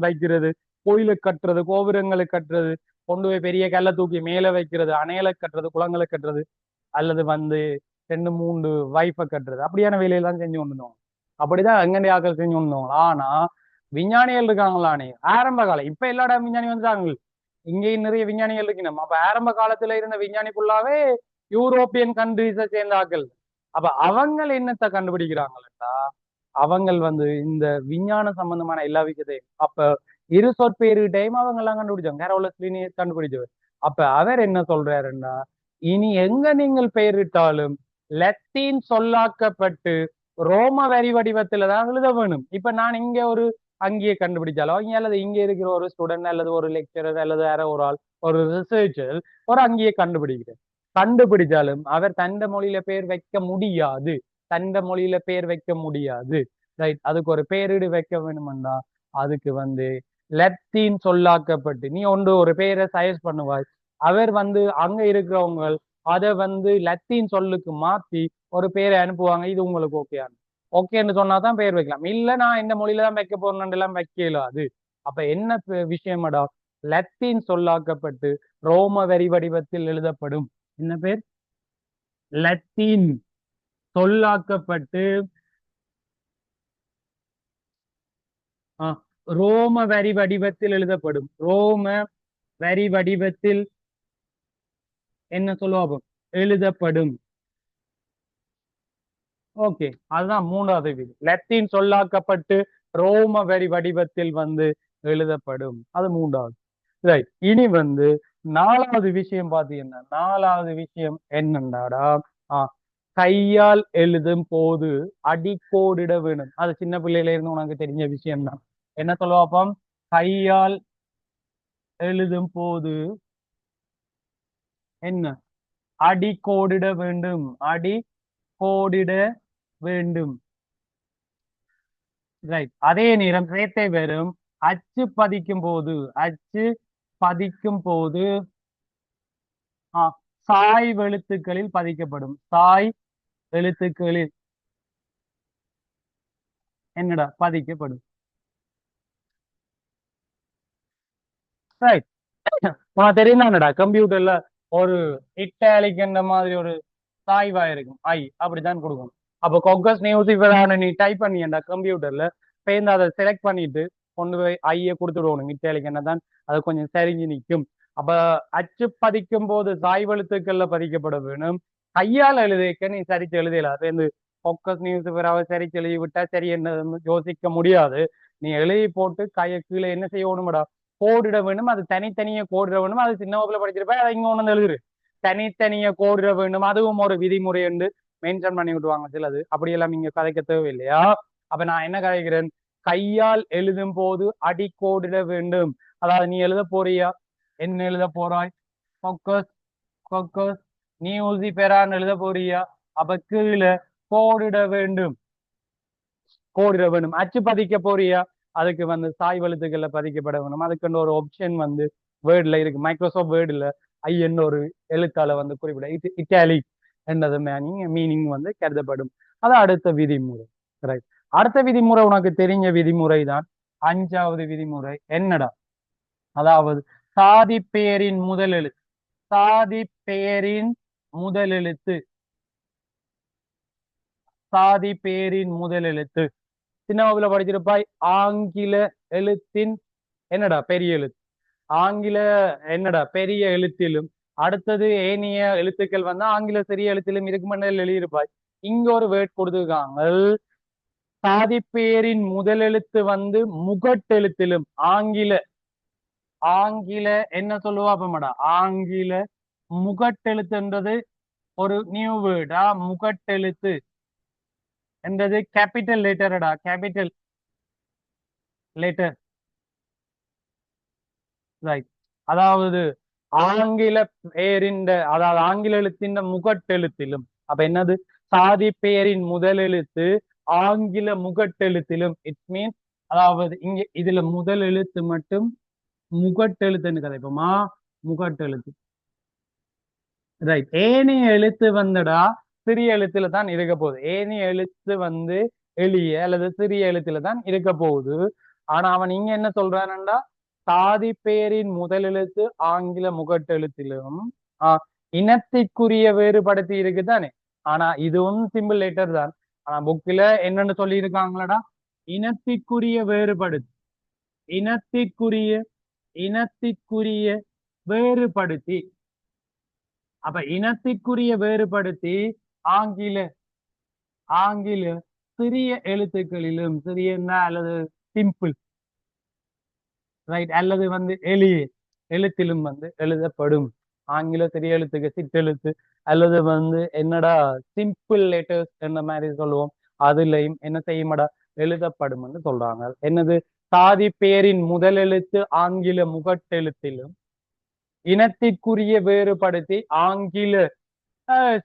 வைக்கிறது, கோயிலை கட்டுறது, கோபுரங்களை கட்டுறது, கொண்டு போய் பெரிய கல்லை தூக்கி மேல வைக்கிறது, அணையலை கட்டுறது, குளங்களை கட்டுறது, அல்லது வந்து 2 3 வைஃபை கட்டுறது, அப்படியான வேலையெல்லாம் செஞ்சு கொண்டுருந்தோம். அப்படிதான் எங்கண்ட ஆக்கள் செஞ்சு கொண்டுருந்தோம். ஆனா விஞ்ஞானிகள் இருக்காங்களானே ஆரம்ப காலம், இப்ப எல்லா இடம் விஞ்ஞானி வந்துட்டாங்க, இங்கேயும் நிறைய விஞ்ஞானிகள் இருக்கணும். அப்ப ஆரம்ப காலத்துல இருந்த விஞ்ஞானிக்குள்ளாவே யூரோப்பியன் கண்ட்ரீஸை சேர்ந்த ஆக்கள். அப்ப அவங்க என்னத்தை கண்டுபிடிக்கிறாங்களா, அவங்க வந்து இந்த விஞ்ஞான சம்பந்தமான எல்லா விஷயத்தையும் அப்ப இரு சொற்பெயர்கிட்டையும் அவங்க எல்லாம் கண்டுபிடிச்சாங்க. கேரோலஸ் லினியஸ் கண்டுபிடிச்சவர். அப்ப அவர் என்ன சொல்றாருன்னா, இனி எங்க நீங்கள் பெயரிட்டாலும் லத்தீன் சொல்லாக்கப்பட்டு ரோம வரி வடிவத்துல தான் எழுத வேணும். இப்ப நான் இங்க ஒரு அங்கேயே கண்டுபிடிச்சாலோ, இங்க அல்லது இங்க இருக்கிற ஒரு ஸ்டூடெண்ட் அல்லது ஒரு லெக்சரர் அல்லது வேற ஒரு ஆள், ஒரு ரிசர்ச்சர் ஒரு அங்கேயே கண்டுபிடிச்சாலும் அவர் தந்த மொழியில பேர் வைக்க முடியாது. தந்த மொழியில பேர் வைக்க முடியாது. ரைட். அதுக்கு ஒரு பேரிடு வைக்க வேணும்னா அதுக்கு வந்து லத்தீன் சொல்லாக்கப்பட்டு நீ ஒன்று ஒரு பேரை சஜஸ்ட் பண்ணுவாய், அவர் வந்து அங்க இருக்கிறவங்க அதை வந்து லத்தீன் சொல்லுக்கு மாத்தி ஒரு பேரை அனுப்புவாங்க. இது உங்களுக்கு ஓகேன்னு சொன்னாதான் பேர் வைக்கலாம். இல்ல நான் இந்த மொழியில தான் வைக்க போறேன் எல்லாம் வைக்கலாது. அப்ப என்ன விஷயமாடா, லத்தீன் சொல்லாக்கப்பட்டு ரோம வரி வடிவத்தில் எழுதப்படும். என்ன பேர்? லத்தீன் சொல்லாக்கப்பட்டு ரோம வரி வடிவத்தில் எழுதப்படும். ரோம வரி வடிவத்தில் என்ன சொல்லுவோம்? எழுதப்படும். ஓகே, அதுதான் மூன்றாவது விதி. லத்தீன் சொல்லாக்கப்பட்டு ரோம வரி வடிவத்தில் வந்து எழுதப்படும். அது மூன்றாவது. ரைட். இனி வந்து நாலாவது விஷயம் பாத்தீங்கன்னா, நாலாவது விஷயம் என்னண்டாடா, கையால் எழுதும் போது அடிக்கோடிட வேணும். அது சின்ன பிள்ளையில இருந்து உனக்கு தெரிஞ்ச விஷயம் தான். என்ன சொல்லுவாப்பம்? கையால் எழுதும் போது என்ன அடி கோடிட வேண்டும், அடி கோடிட வேண்டும். ரைட். அதே நேரம் சேத்தை வரும் அச்சு பதிக்கும் போது, அச்சு பதிக்கும் போது சாய் எழுத்துக்களில் பதிக்கப்படும். சாய் எழுத்துக்களில் என்னடா பதிக்கப்படும். ரைட். உனக்கு தெரியுதானடா கம்ப்யூட்டர்ல ஒரு இட்டாலிக் என்ற மாதிரி ஒரு சாய்வா இருக்கும், ஐ அப்படித்தான் கொடுக்கும். அப்ப கொக்கஸ் நியூசிஃபரான நீ டைப் பண்ணியண்டா கம்ப்யூட்டர்ல பேருந்து அதை செலக்ட் பண்ணிட்டு கொண்டு போய் ஐய கொடுத்துடுவோம் இட்டாலிக் என்ன தான் அது கொஞ்சம் சரிஞ்சு நிற்கும். அப்ப அச்சு பதிக்கும் போது சாய்வெழுத்துக்கள்ல பதிக்கப்பட வேணும். கையால் எழுதிக்க நீ சரிச்சு எழுதல பேருந்து கொக்கஸ் நியூசிஃபராவை சரிச்சு எழுதி விட்டா சரி என்ன யோசிக்க முடியாது. நீ எழுதி போட்டு கையை கீழே என்ன செய்யணும்டா கோடிட வேணும். அது தனித்தனியே கோடிட வேணும். அது சின்ன வகுப்புல படிச்சிருப்பேன், அதை இங்க ஒண்ணு எழுதுரு தனித்தனிய கோடிட வேண்டும். அதுவும் ஒரு விதிமுறை என்று மென்ஷன் பண்ணி விட்டுவாங்க சிலது. அப்படியெல்லாம் இங்க கதைக்க தேவையில்லையா? அப்ப நான் என்ன கதைக்கிறேன், கையால் எழுதும் போது அடி கோடிட வேண்டும். அதாவது நீ எழுத போறியா, என்ன எழுத போறாய், ஃபோக்கஸ் ஃபோக்கஸ் நீ ஊசி பெறான்னு எழுத போறியா, அப்ப கீழே கோடிட வேண்டும், கோடிட வேண்டும். அச்சு பதிக்க போறியா, அதுக்கு வந்து சாய் எழுத்துக்கள்ல பதிக்கப்பட வேணும். அதுக்கு ஒரு ஆப்ஷன் வந்து வேர்ட்ல இருக்கு, மைக்ரோசாஃப்ட் வேர்டுல ஐ என்ன ஒரு எழுத்தால வந்து குறிப்பிட இட்டாலிக் என்னது மீனிங் வந்து கருதப்படும். அது அடுத்த விதிமுறை. ரைட். அடுத்த விதிமுறை உனக்கு தெரிஞ்ச விதிமுறை தான் 5வது விதிமுறை. என்னடா, அதாவது சாதி பெயரின் முதல் எழுத்து, சாதி பெயரின் முதல் எழுத்து, சாதி பெயரின் முதல் எழுத்து. சின்ன வகுப்புல படிச்சிருப்பாய் ஆங்கில எழுத்தின் என்னடா பெரிய எழுத்து, ஆங்கில என்னடா பெரிய எழுத்திலும் அடுத்தது ஏனைய எழுத்துக்கள் வந்து ஆங்கில சிறிய எழுத்திலும் இருக்குமென்னு எழுதியிருப்பாய். இங்க ஒரு வேர்ட் கொடுத்துருக்காங்க, சாதி பெயரின் முதல் எழுத்து வந்து முகட்டெழுத்திலும், ஆங்கில ஆங்கில என்ன சொல்லுவா அப்பமாடா, ஆங்கில முகட்டெழுத்துன்றது ஒரு நியூ வேர்டா. முகட்டெழுத்து என்றது கேபிட்டல் லெட்டரடா, கேபிட்டல் லெட்டர். ரைட். அதாவது ஆங்கில பெயரின், அதாவது ஆங்கில எழுத்தின் முகட்டெழுத்திலும். அப்ப என்னது, சாதி பெயரின் முதல் எழுத்து ஆங்கில முகட்டெழுத்திலும். இட் மீன் அதாவது இங்க இதுல முதல் எழுத்து மட்டும் முகட்டெழுத்துன்னு கதைப்போமா, முகட்டெழுத்து. ரைட். ஏனைய எழுத்து வந்துடா சிறிய எழுத்துல தான் இருக்க போகுது. ஏனைய எழுத்து வந்து எளிய அல்லது சிறிய எழுத்துல தான் இருக்க போகுது. ஆனா அவன் இங்க என்ன சொல்றான்டா, சாதி பெயரின் முதல் எழுத்து ஆங்கில முகட்டெழுத்திலும் இனத்திற்குரிய வேறுபடுத்தி இருக்குதானே. ஆனா இதுவும் சிம்பிள் லெட்டர் தான். ஆனா புக்ல என்னன்னு சொல்லி இருக்காங்களடா, இனத்திற்குரிய வேறுபடுத்தி, இனத்திற்குரிய இனத்திற்குரிய வேறுபடுத்தி. அப்ப இனத்திற்குரிய வேறுபடுத்தி ஆங்கில ஆங்கில சிறிய எழுத்துக்களிலும், சிறிய அல்லது சிம்பிள் ரைட் அல்லது வந்து எளிய எழுத்திலும் வந்து எழுதப்படும். ஆங்கில சிறிய எழுத்துக்கு சிற்றெழுத்து அல்லது வந்து என்னடா சிம்பிள் லெட்டர்ஸ் என்ன மாதிரி சொல்லுவோம், அதுலயும் என்ன செய்யுமாடா எழுதப்படும் என்று சொல்றாங்க. என்னது, சாதி பெயரின் முதல் எழுத்து ஆங்கில முகட்டெழுத்திலும் இனத்திற்குரிய வேறுபடுத்தி ஆங்கில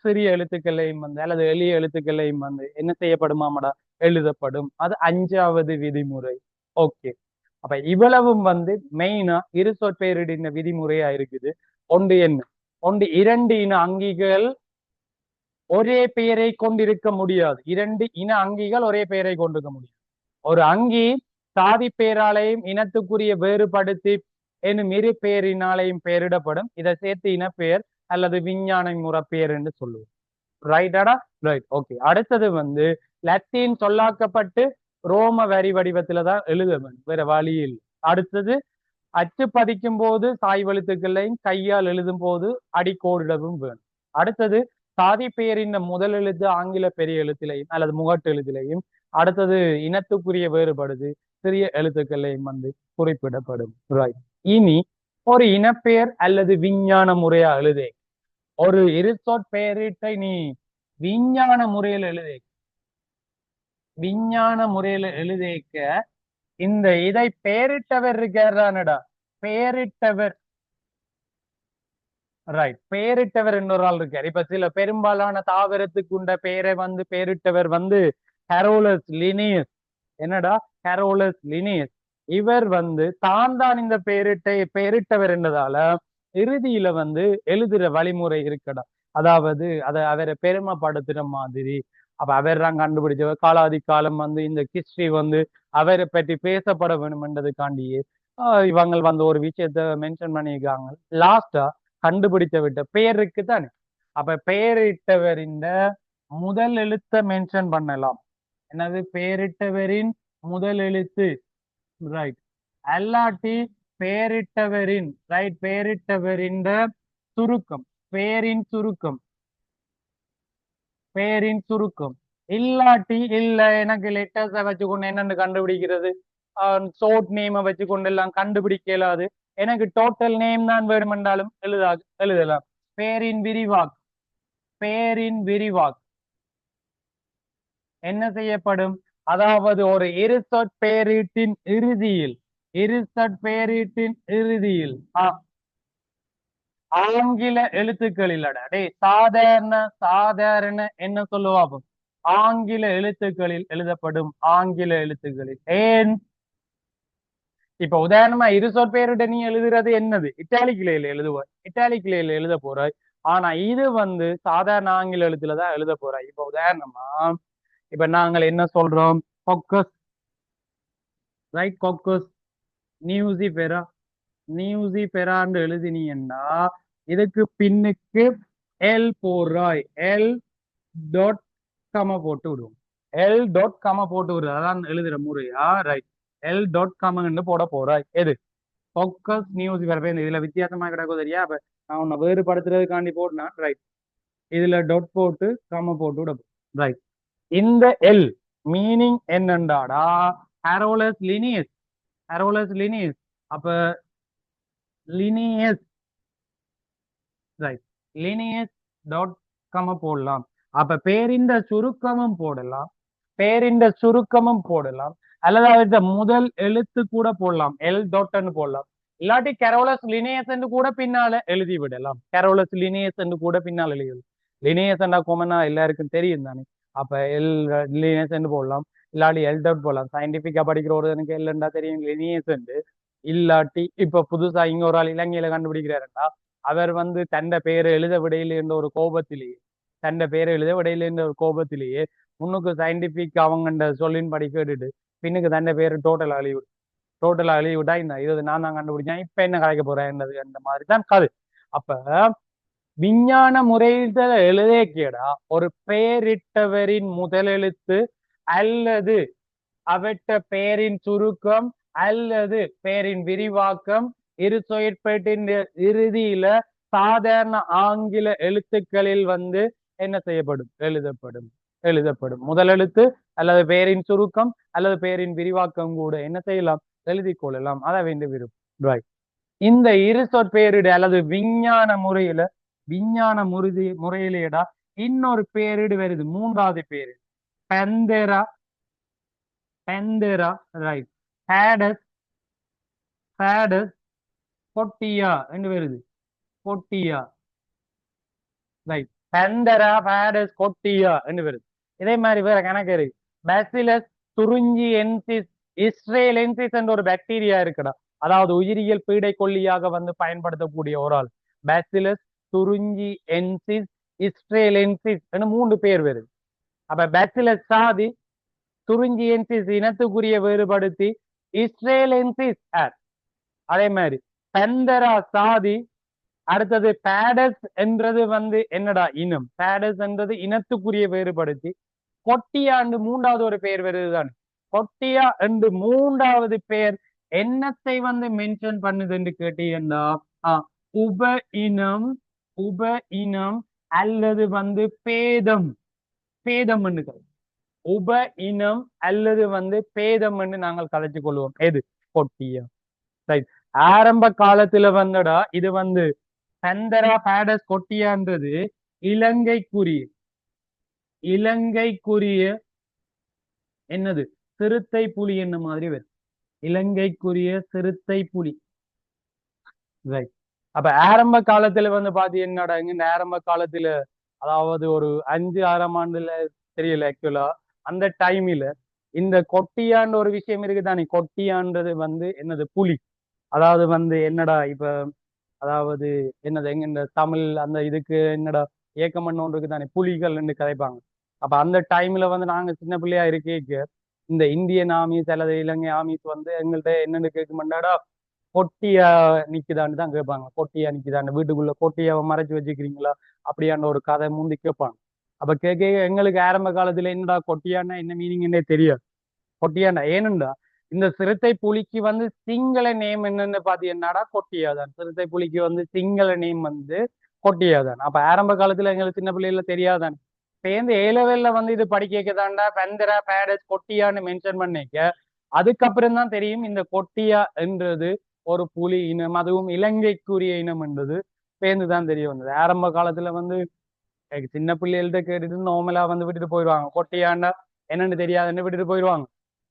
சிறிய எழுத்துக்களையும் வந்து அல்லது எளிய எழுத்துக்களையும் வந்து என்ன செய்யப்படுமாமடா எழுதப்படும். அது 5வது விதிமுறை. ஓகே. அப்ப இவ்வளவும் வந்து மெயினா இரு சொற்பெயரிடின விதிமுறையா இருக்குது. ஒன்று என்ன, ஒன்று இரண்டு இன அங்கிகள் ஒரே பெயரை கொண்டிருக்க முடியாது. இரண்டு இன அங்கிகள் ஒரே பெயரை கொண்டிருக்க முடியாது. ஒரு அங்கி சாதி பெயராலையும் இனத்துக்குரிய வேறுபடுத்தி என்னும் இரு பெயரினாலையும் பெயரிடப்படும். இதை சேர்த்து இனப்பெயர் அல்லது விஞ்ஞான முறைப்பெயர் என்று சொல்லுவோம். ரைட்டாடா, ரைட். ஓகே. அடுத்தது வந்து லத்தீன் சொல்லாக்கப்பட்டு ரோம வரி வடிவத்துல தான் எழுத வேண்டும், வேற வழியில். அடுத்தது அச்சு பதிக்கும் போது சாய்வெழுத்துக்களையும் கையால் எழுதும் போது அடிக்கோடிடவும் வேணும். அடுத்தது சாதி பெயரின் முதல் எழுத்து ஆங்கில பெரிய எழுத்திலையும் அல்லது முகட்டு எழுத்திலையும், அடுத்தது இனத்துக்குரிய வேறுபடுது சிறிய எழுத்துக்களையும் வந்து குறிப்பிடப்படும். ரைட். இனி ஒரு இனப்பெயர் அல்லது விஞ்ஞான முறையா எழுதே, ஒரு இரு சொற்பெயரிட்டை நீ விஞ்ஞான முறையில் எழுதே, விஞ்ஞான முறையில எழுதேக்க இந்த இதை பெயரிட்டவர் இருக்காரானடா, பெயரிட்டவர் ரைட். பெயரிட்டவர் இன்னொரு ஆள் இருக்கார். இப்ப சில பெரும்பாலான தாவரத்துக்கு உண்ட பெயரை வந்து பெயரிட்டவர் வந்து கரோலஸ் லினியஸ். என்னடா கரோலஸ் லினியஸ். இவர் வந்து தான் இந்த பெயரிட்டவர் என்றதால இறுதியில வந்து எழுதுற வழிமுறை இருக்கடா. அதாவது அவரை பெருமைப்படுத்துற மாதிரி. அப்ப அவர் தான் கண்டுபிடிச்சவர். காலாதி காலம் வந்து இந்த ஹிஸ்டரி வந்து அவரை பற்றி பேசப்பட வேண்டும் என்றதுக்காண்டியே இவங்க வந்து ஒரு விஷயத்த மென்ஷன் பண்ணியிருக்காங்க. லாஸ்டா கண்டுபிடித்த விட்ட பெயருக்கு தானே. அப்ப பெயரிட்டவரின் முதல் எழுத்த மென்ஷன் பண்ணலாம். என்னது பெயரிட்டவரின் முதல் எழுத்து. ரைட். அல்லாட்டி பெயரிட்டவரின் ரைட் பெயரிட்டவரின் சுருக்கம். பெயரின் சுருக்கம். பெயரின் சுருக்கம். இல்லாட்டி இல்ல எனக்கு லெட்டர்ஸை வச்சுக்கொண்டு என்னன்னு கண்டுபிடிக்கிறது. ஷோர்ட் நேமை வச்சுக்கொண்டு எல்லாம் கண்டுபிடிக்க இயலாது. எனக்கு டோட்டல் நேம் தான் வேணுமென்றாலும் எழுதலாம். பேரின் விரிவாக். பேரின் விரிவாக் என்ன செய்யப்படும்? அதாவது ஒரு இருசொற் பெயரீட்டின் இறுதியில் இருசொற் பெயரீட்டின் இறுதியில் ஆங்கில எழுத்துக்களில் டே சாதாரண சாதாரண என்ன சொல்லுவாங்க? ஆங்கில எழுத்துக்களில் எழுதப்படும். ஆங்கில எழுத்துக்களில். ஏன் இப்ப உதாரணமா இருசொற் பெயரிட நீ எழுதுறது என்னது? இட்டாலிக்கிலேயில் எழுதுவாய். இட்டாலிக்கிலேயில் எழுத போறாய். ஆனா இது வந்து சாதாரண ஆங்கில எழுத்துலதான் எழுத போறாய். இப்ப உதாரணமா இப்ப நாங்கள் என்ன சொல்றோம்? கொக்கஸ். ரைட். கொக்கஸ். நியூசி பெரா. நியூசி பெரான்னு எழுதினீங்கன்னா இதுக்கு பின்னுக்கு எல் போடுறாய். எல் டாட் கம போட்டு விடுவோம். எல் டாட் கம போட்டு விடுறது அதான் எழுதுற முறையா. ரைட். எல் டாட் கமன்னு போட போறாய். எது? ஃபோக்கஸ் நியூஸ் வேற இதுல வித்தியாசமா கிடக்கும் தெரியா. அப்ப நான் உன்னை வேறுபடுத்துறதுக்காண்டி போட்டுனா. ரைட். இதுல டொட் போட்டு கம போட்டு விட. ரைட். இந்த எல் மீனிங் என்னண்டாடா ஹரோலஸ் லினியஸ். ஹரோலஸ் லினியஸ். அப்ப லினியஸ். ரைட். லினியஸ் டாட் கம போடலாம். அப்ப பேரிந்த சுருக்கமும் போடலாம். பேரிந்த சுருக்கமும் போடலாம். அல்லது அவற்ற முதல் எழுத்து கூட போடலாம். எல் டாட்னு போடலாம். இல்லாட்டி கரோலஸ் லினியஸ் என்று கூட பின்னால எழுதி விடலாம். கரோலஸ் லினியஸ் என்று கூட பின்னால் எழுதி. லினியஸ் என்றா கொமனா எல்லாருக்கும் தெரியும் தானே. அப்ப எல் லினியஸ் என்று போடலாம். இல்லாட்டி எல் டாட் போடலாம். சயின்டிபிக்கா படிக்கிற ஒருவனுக்கு எல்லுண்டா தெரியும் லினியஸ் என்று. இல்லாட்டி இப்ப புதுசா இங்க ஒரு ஆள் இலங்கையில கண்டுபிடிக்கிறாருண்டா அவர் வந்து தன்னை பெயரை எழுத விடையில என்ற ஒரு கோபத்திலேயே தன்னை பெயரை எழுத விடையில என்ற ஒரு கோபத்திலேயே முன்னுக்கு சயின்டிபிக் அவங்க சொல்லின் படி கேட்டுட்டு பின்னுக்கு தன்னை பேரு டோட்டலா அழிவிடும். டோட்டலா அழிவு விட்டா இந்த இது நான் தான் கண்டுபிடிச்சேன் இப்ப என்ன கலைக்க போறேன் அந்த மாதிரி தான் கது. அப்ப விஞ்ஞான முறையில் எழுதே கேடா ஒரு பெயரிட்டவரின் முதலெழுத்து அல்லது அவற்ற பெயரின் சுருக்கம் அல்லது பெயரின் விரிவாக்கம் இரு சொற்பாட்டின் இறுதியில சாதாரண ஆங்கில எழுத்துக்களில் வந்து என்ன செய்யப்படும்? எழுதப்படும் முதலெழுத்து அல்லது பெயரின் சுருக்கம் அல்லது பெயரின் விரிவாக்கம் கூட என்ன செய்யலாம்? எழுதி கொள்ளலாம். அதை வேண்டிய விருப்பம். இந்த இரு சொற்பெயரிட அல்லது விஞ்ஞான முறையிலேடா இன்னொரு பெயரிடு வருது. மூன்றாவது பேரு பெந்தெரா. பெந்தெரா. ரைட். ஹேடஸ். ஹேடஸ் பொட்டியா என்று வருது. பொட்டியா. ரைட். பெந்தரா ஹேடஸ் கொட்டியா என்று வருது. இதே மாதிரி வேற கணக்கு இருக்கு. பேசிலஸ் துருஞ்சியென்சிஸ் இஸ்ரேலென்சிஸ் என்ற ஒரு பாக்டீரியா இருக்குடா. அதாவது உயிரியல் பீடை கொல்லியாக வந்து பயன்படுத்தக்கூடிய ஒரு ஆள். பேசிலஸ் துருஞ்சியென்சிஸ் இஸ்ரேலென்சிஸ் என்று 3 பேர் வருது. அப்ப பேசிலஸ் சாதி துருஞ்சியென்சிஸ் இனத்துக்குரிய வேறுபடுத்தி இஸ்ரேலென்சிஸ் அதே மாதிரி பெந்தரா சாதி. அடுத்தது பேடஸ் என்றது வந்து என்னடா இனம். பேடஸ் என்றது இனத்துக்குரிய வேறுபடுத்தி கொட்டியாண்டு 3வது ஒரு பெயர் வருதுதான். கொட்டியா என்று 3வது பெயர் என்னத்தை வந்து மென்ஷன் பண்ணுது என்று கேட்டீங்கன்னா உப இனம். உப இனம் அல்லது வந்து பேதம். பேதம் உப இனம் அல்லது வந்து பேதம் என்று நாங்கள் கதைச்சு கொள்வோம். எது? கொட்டியா. ரைட். ஆரம்ப காலத்துல வந்துடா இது வந்து பெந்தரா பேடஸ் கொட்டியான்றது இலங்கைக்குரிய என்னது? சிறுத்தை புலி என்ன மாதிரி வரும். இலங்கைக்குரிய சிறுத்தை புலி. ரைட். அப்ப ஆரம்ப காலத்துல வந்து பாத்தீங்கன்னா இந்த ஆரம்ப காலத்துல அதாவது ஒரு 5 6 ஆண்டுல தெரியல ஆக்சுவலா அந்த டைம்ல இந்த கொட்டியான்ற ஒரு விஷயம் இருக்குதானே கொட்டியான்றது வந்து என்னது புலி அதாவது வந்து என்னடா இப்ப அதாவது என்னது எங்க இந்த தமிழ் அந்த இதுக்கு என்னடா ஏக்கமண்ணு ஒன்று இருக்குதானே புலிகள்னு கதைப்பாங்க அப்ப அந்த டைம்ல வந்து நாங்க சின்ன பிள்ளையா இருக்கேக்கு இந்த இந்தியன் ஆர்மிஸ் அல்லது இலங்கை ஆர்மிஸ் வந்து எங்கள்கிட்ட என்னன்னு கேட்க மாட்டாடா கொட்டியா நிக்குதான்னு தான் கேட்பாங்க கொட்டியா நிக்குதான்னு வீட்டுக்குள்ள கொட்டியாவை மறைச்சு வச்சுக்கிறீங்களா அப்படியான ஒரு கதை முந்தி கேட்பாங்க அப்ப கேட்க எங்களுக்கு ஆரம்ப காலத்துல என்னடா கொட்டியான்னா என்ன மீனிங்னே தெரியாது கொட்டியாண்டா ஏனுண்டா இந்த சிறுத்தை புலிக்கு வந்து சிங்கள நேம் என்னன்னு பாத்தீங்கன்னாடா கொட்டியாதான் சிறுத்தை புலிக்கு வந்து சிங்கள நேம் வந்து கொட்டியாதான் அப்ப ஆரம்ப காலத்துல எங்களுக்கு சின்ன பிள்ளைல தெரியாதான் சேர்ந்து ஏலவேல்ல வந்து இது படிக்கதாண்டா பெந்தரா பேடஸ் கொட்டியான்னு மென்ஷன் பண்ணிக்க அதுக்கப்புறம் தான் தெரியும் இந்த கொட்டியா என்றது ஒரு புலி இனம் அதுவும் இலங்கைக்குரிய இனம் என்றது சேர்ந்துதான் தெரிய வந்தது ஆரம்ப காலத்துல வந்து சின்ன பிள்ளைகள்ட்ட கேட்டுட்டு நார்மலா வந்து விட்டுட்டு போயிடுவாங்க கொட்டியாண்டா என்னன்னு தெரியாதுன்னு விட்டுட்டு போயிடுவாங்க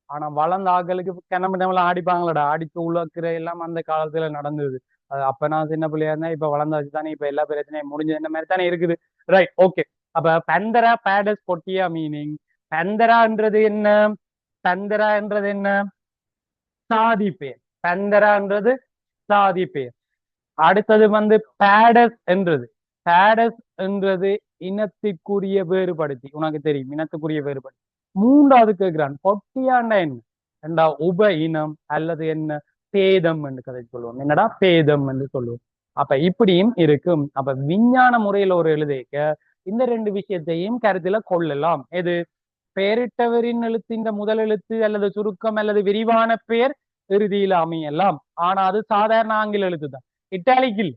ஆனா வளர்ந்த ஆட்களுக்கு கிணம்பு நம்மளாம் ஆடிப்பாங்களடா அடிச்சு உழக்கிற எல்லாம் அந்த காலத்துல நடந்தது அது அப்ப நான் சின்ன பிள்ளையா இருந்தா இப்ப வளர்ந்தாச்சு தானே இப்ப எல்லா பிரச்சனையும் முடிஞ்ச இந்த மாதிரி தானே இருக்குது ரைட் ஓகே அப்ப பெந்தரா பேடஸ் கொட்டியா மீனிங் பெந்தரான்றது என்ன பெந்தரான்றது என்ன சாதி பேர் பெந்தரான்றது சாதி பேர் அடுத்தது வந்து பேடஸ் என்றது பேடஸ் என்றது இனத்திற்குரிய வேறுபடுத்தி உனக்கு தெரியும் இனத்துக்குரிய வேறுபடுத்தி மூன்றாவது கேட்கிறான் பொட்டியாண்டா என்ன ரெண்டா உப இனம் அல்லது என்ன பேதம் என்று கதை சொல்லுவோம் என்னடா பேதம் என்று சொல்லுவோம் அப்ப இப்படியும் இருக்கும் அப்ப விஞ்ஞான முறையில ஒரு எழுதிக்க இந்த ரெண்டு விஷயத்தையும் கருத்துல கொள்ளலாம் எது பெயரிட்டவரின் எழுத்து இந்த முதல் எழுத்து அல்லது சுருக்கம் அல்லது விரிவான பெயர் இறுதியில அமையலாம் ஆனா அது சாதாரண ஆங்கில எழுத்து தான் இட்டாலிக் இல்ல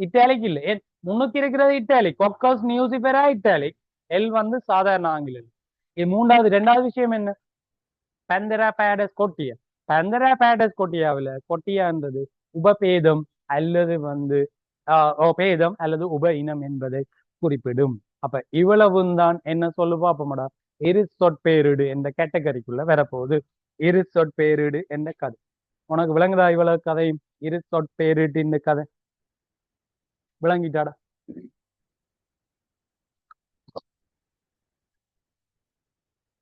இட்டாலிக் இல்ல முன்னுக்கு இருக்கிறது இட்டாலிக் கொக்கஸ் நியூசிபெரா இட்டாலிக் எல் வந்து சாதாரண ஆங்கில எழுத்து இது மூன்றாவது ரெண்டாவது விஷயம் என்ன பெந்தரா பேடஸ் கொட்டியா பெந்தரா பேடஸ் கொட்டியாவில் கொட்டியான்றது உபபேதம் அல்லது வந்து பேதம் அல்லது உப இனம் என்பதை குறிப்பிடும் அப்ப இவ்வளவும் தான் என்ன சொல்லு பாப்போமடா இரு சொற்பேரிடு என்ற கேட்டகரிக்குள்ள வரப்போகுது இரு சொற்பேரிடு என்ற கதை உனக்கு விளங்குதா இவ்வளவு கதையும் இரு சொற்பேரிடு இந்த கதை விளங்கிட்டாடா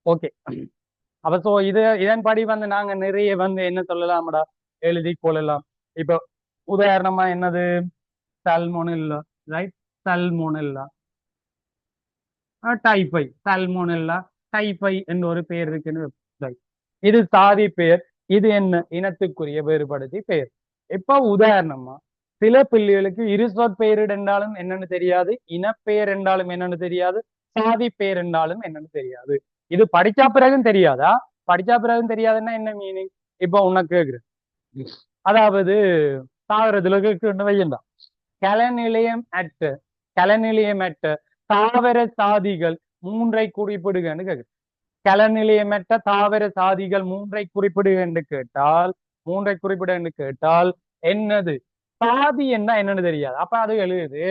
ஓகே அப்ப சோ இதன்படி வந்து நாங்க நிறைய வந்து என்ன சொல்லலாம்டா எழுதி கொள்ளலாம் இப்ப உதாரணமா என்னது சல்மோனெல்லா ரைட் சல்மோனெல்லா டைஃபை சல்மோனெல்லா டைஃபை என்ற ஒரு பெயர் இருக்குன்னு இது சாதி பெயர் இது என்ன இனத்துக்குரிய வேறுபடுத்தி பெயர் இப்ப உதாரணமா சில பிள்ளைகளுக்கு இருசொற் பெயரிடு என்றாலும் என்னன்னு தெரியாது இனப்பெயர் என்றாலும் என்னன்னு தெரியாது சாதி பெயர் என்றாலும் என்னன்னு தெரியாது இது படிச்சா பிறகும் தெரியாதா படிச்சா பிறகும் தெரியாதுன்னா என்ன மீனிங் இப்ப உனக்கு கேக்குறேன் அதாவது தாவரத்துல வையந்தான் கலநிலையம் அற்ற கலநிலையம் அற்ற தாவர சாதிகள் மூன்றை குறிப்பிடுகன்னு கேக்குறேன் கலநிலையமற்ற தாவர சாதிகள் மூன்றை குறிப்பிடு என்று கேட்டால் மூன்றை குறிப்பிடு என்று கேட்டால் என்னது சாதி என்ன என்னன்னு தெரியாது அப்ப அது எழுதுது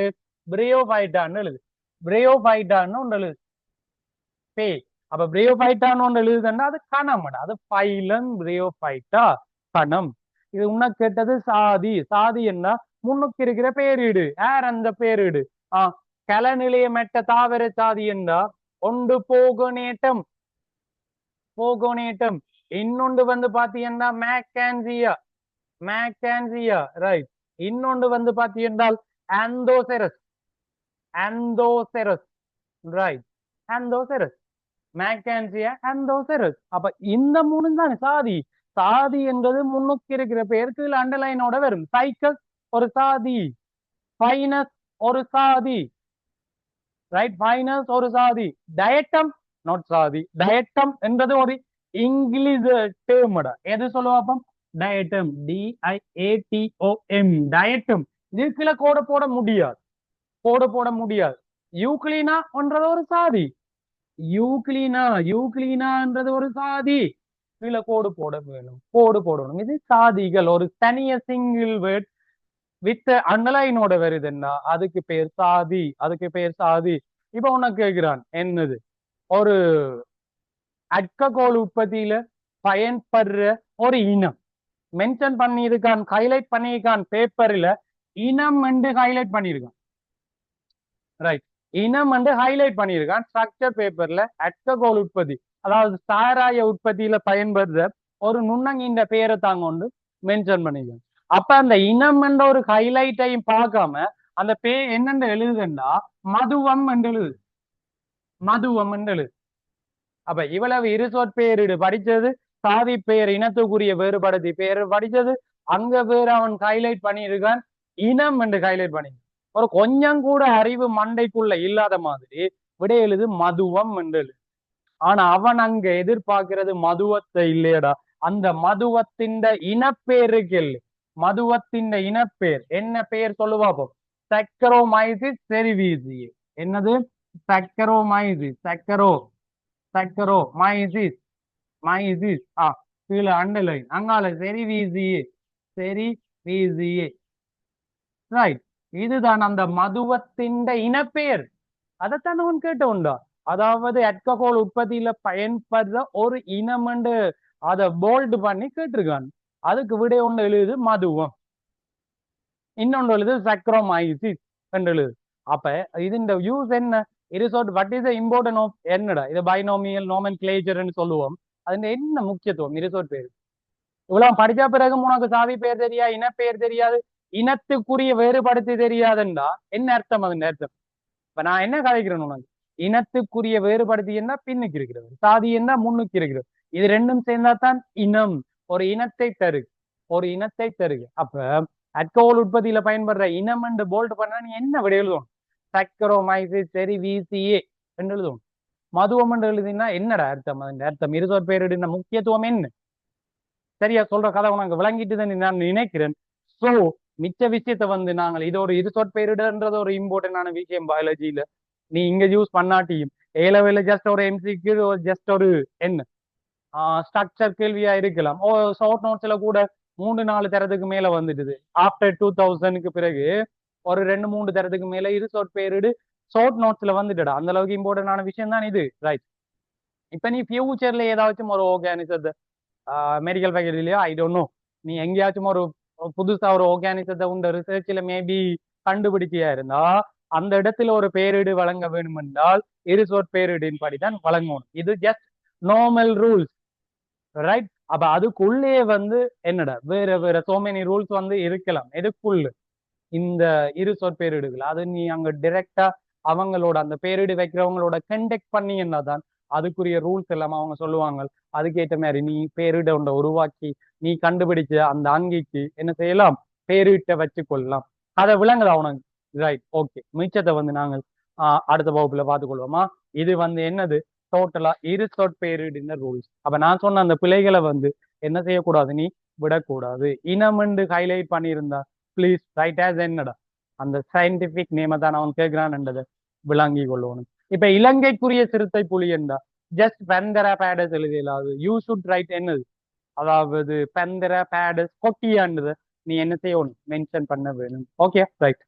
பிரியோபைட்டான்னு எழுது பிரியோபைட்டான்னு ஒன்று எழுது பே அப்ப பிரியோபைட்டான்னு ஒன்று எழுதுதுன்னா அது கணம் அது பைலன் பிரியோபைட்டா கணம் இது உன்ன கேட்டது சாதி சாதி என்ன முன்னுக்கு இருக்கிற பேரிடு யார் அந்த பேரிடு கலநிலையமற்ற தாவர சாதி என்றா ஒன்று போகனேட்டம் போகோனேட்டம் இன்னொன்று வந்து பாத்தீங்கன்னா மேக்கான்சியா மேக்கான்சியா ரைட் இன்னொன்று வந்து பாத்தீங்கன்றால் ஆந்தோசெரஸ் ஆந்தோசெரஸ் ரைட் ஆந்தோசெரஸ் மேக்கான்சியா ஆந்தோசெரஸ் அப்ப இந்த மூணு தான் சாதி சாதி என்பது முன்னுக்கு இருக்கிற பேருக்கு அண்டர்லைனோட வரும் சைக்கஸ் ஒரு சாதி ஃபைனஸ் ஒரு சாதி ரைட் ஃபைனஸ் ஒரு சாதி டயட்டம் நாட் சாதி டயட்டம் என்றது ஒரு இங்கிலீஷ் டேர்ம்டா எது சொல்லுவாப்பம் டயட்டம் DIATOM டயட்டம் இதுக்குள்ள கோட போட முடியாது கோடு போட முடியாது யூக்ளினா என்றது ஒரு சாதி யூக்ளினான்றது ஒரு சாதி கீழே கோடு போட வேணும் கோடு போடணும் இது சாதிகள் ஒரு தனிய சிங்கிள் வேர்ட் வித் அண்டர்லைனோட வருதுன்னா அதுக்கு பேர் சாதி அதுக்கு பேர் சாதி இப்ப உனக்கு கேட்கிறான் என்னது ஒரு அட்ககோல் உற்பத்தியில பயன்படுற ஒரு இனம் மென்ஷன் பண்ணியிருக்கான் ஹைலைட் பண்ணியிருக்கான் பேப்பர்ல இனம் என்று ஹைலைட் பண்ணியிருக்கான். ரைட், இனம் வந்து ஹைலைட் பண்ணியிருக்கான் ஸ்ட்ரக்சர் பேப்பர்ல. அல்கஹால் உற்பத்தி, அதாவது சாராய உற்பத்தியில பயன்படுற ஒரு நுண்ணங்கின்ற பெயரை தாங்க கொண்டு மென்ஷன் பண்ணிருக்கான். அப்ப அந்த இனம் என்ற ஒரு ஹைலைட்டையும் பார்க்காம அந்த பேர் என்னென்று எழுதுண்டா மதுவம் என்று எழுது, மதுவம் என்று எழுது. அப்ப இவ்வளவு இருசொற் பெயரிடு படிச்சது, சாதி பெயர் இனத்துக்குரிய வேறுபடுத்தி பெயர் படிச்சது, அங்க வேறு அவன் ஹைலைட் பண்ணியிருக்கான் இனம் என்று ஹைலைட் பண்ணி. ஒரு கொஞ்சம் கூட அறிவு மண்டைக்குள்ள இல்லாத மாதிரி விட எழுது மதுவம் என்று எழுது. ஆனா அவன் அங்க எதிர்பார்க்கிறது மதுவத்தை இல்லையடா, அந்த மதுவத்தின் இனப்பேர் இருக்கு. மதுவத்தின் இனப்பேர் என்ன பெயர் சொல்லுவாப்போம்? சக்கரோமைசிஸ் செரிவீசியே. என்னது? சக்கரோமைசிஸ், சக்கரோமைசிஸ், மைசிஸ். கீழே அண்டர்லைன், அங்கால செரிவீசியே, செரிவீசியே. ரைட், இதுதான் அந்த மதுவத்தின் இனப்பெயர். அதைத்தான் அவன் கேட்ட உண்டா. அதாவது அல்கஹால் உற்பத்தியில பயன்படுற ஒரு இனம் என்று அதை போல்டு பண்ணி கேட்டிருக்கான். அதுக்கு விட ஒன்று எழுது மதுவம், இன்னொன்று எழுது சக்ரோமைசிஸ் என்று எழுது. அப்ப இதுண்ட யூஸ் என்ன? What is the important of என்னடா இது பைனோமியல் நோமென்க்ளேச்சர்னு சொல்லுவோம். அதுல என்ன முக்கியத்துவம் இருசோட் பேர்? இவ்வளவு படிச்ச பிறகு உனக்கு சாதி பேர் தெரியா, இனப்பெயர் தெரியாது, இனத்துக்குரிய வேறுபடுத்தி தெரியாதுண்டா என்ன அர்த்தம்? அதன் அர்த்தம் இப்ப நான் என்ன கதைக்கிறேன் உனக்கு, இனத்துக்குரிய வேறுபடுத்தி என்ன பின்னுக்கு இருக்கிறது, சாதி என்ன முன்னுக்கு இருக்கிறது, இது ரெண்டும் சேர்ந்தா தான் இனம். ஒரு இனத்தை தருகு, ஒரு இனத்தை தருகு. அப்ப அல்கஹால் உற்பத்தியில பயன்படுற இனம் என்று போல்ட் பண்ணா நீ என்ன விட எழுதும்? சக்கரோமைசிஸ் செரிவீசியே என்று எழுதும். மதுவம் என்று எழுதினா என்னடா அர்த்தம்? அதன் அர்த்தம் இருசோர் பேரிடுன முக்கியத்துவம் என்ன? சரியா சொல்ற கதை உனக்கு விளங்கிட்டு நான் நினைக்கிறேன். சோ மிச்ச விஷயத்த நாங்கள் இது ஒரு இருசொற் பெயரிடுன்றது ஒரு இம்பார்ட்டன்டான விஷயம் பயாலஜியில. நீ இங்க யூஸ் பண்ணாட்டியும் ஏலவேல ஜஸ்ட் ஒரு எம்சிக்கு ஜஸ்ட் ஒரு என்ன ஸ்ட்ரக்சர் கேள்வியா இருக்கலாம். ஷார்ட் நோட்ஸ்ல கூட 3-4 தரத்துக்கு மேல வந்துடுது. ஆஃப்டர் 2000க்கு பிறகு ஒரு 2-3 தரத்துக்கு மேல இருசொற் பெயரிடு ஷார்ட் நோட்ஸ்ல வந்துடுடா. அந்த அளவுக்கு இம்பார்ட்டன்டான விஷயம் தான் இது. ரைட், இப்ப நீ ஃபியூச்சர்ல ஏதாச்சும் ஒரு ஆர்கானிசத்தை மெடிக்கல் ஃபேக்கல்டிலயோ ஐ டோன்ட் நோ, நீ எங்கேயாச்சும் ஒரு புதுசா ஒரு ஆர்கானிசத்தை உண்ட ரிசர்ச்ல மேபி கண்டுபிடிச்சியா இருந்தா அந்த இடத்துல ஒரு பேரிடு வழங்க வேண்டும் என்றால் இருசொற் பேரிடின் படிதான் வழங்கணும். இது ஜஸ்ட் நார்மல் ரூல்ஸ். ரைட், அப்ப அதுக்குள்ளே என்னடா வேற வேற சோ மெனி ரூல்ஸ் இருக்கலாம். எதுக்குள்ள இந்த இருசொற் பேரிடுகள் அது நீ அங்க டைரக்டா அவங்களோட அந்த பேரிடு வைக்கிறவங்களோட கண்டெக்ட் பண்ணினா தான் அதுக்குரிய ரூல்ஸ் எல்லாம் அவங்க சொல்லுவாங்க. அதுக்கேற்ற மாதிரி நீ பேரிட ஒன்றை உருவாக்கி நீ கண்டுபிடிச்ச அந்த அங்கிக்கு என்ன செய்யலாம்? பேரிட்ட வச்சு கொள்ளலாம். அதை விளங்குதா உனக்கு? Right, okay. மிச்சத்தை நாங்கள் அடுத்த வகுப்புல பார்த்துக்கொள்வோமா? இது என்னது டோட்டலா இருசொற் பேரிடுன ரூல்ஸ். அப்ப நான் சொன்ன அந்த பிழைகளை என்ன செய்யக்கூடாது? நீ விடக்கூடாது. இனமென்று ஹைலைட் பண்ணியிருந்தா பிளீஸ் ரைட் ஆஸ் என்னடா அந்த சயின்டிபிக் நேமை தான் அவன் கேட்கிறான்ன்றதை விளங்கி கொள்ளணும். இப்ப இலங்கைக்குரிய சிறுத்தை புலி என்றா ஜஸ்ட் பெந்தரா பேடஸ் எழுதியலாது. யூ ஷுட் ரைட் என்னது, அதாவது பெந்தரா பேடஸ் கொட்டியான்றதை நீ என்ன செய்யணும்? மென்ஷன் பண்ண வேணும். Okay, right.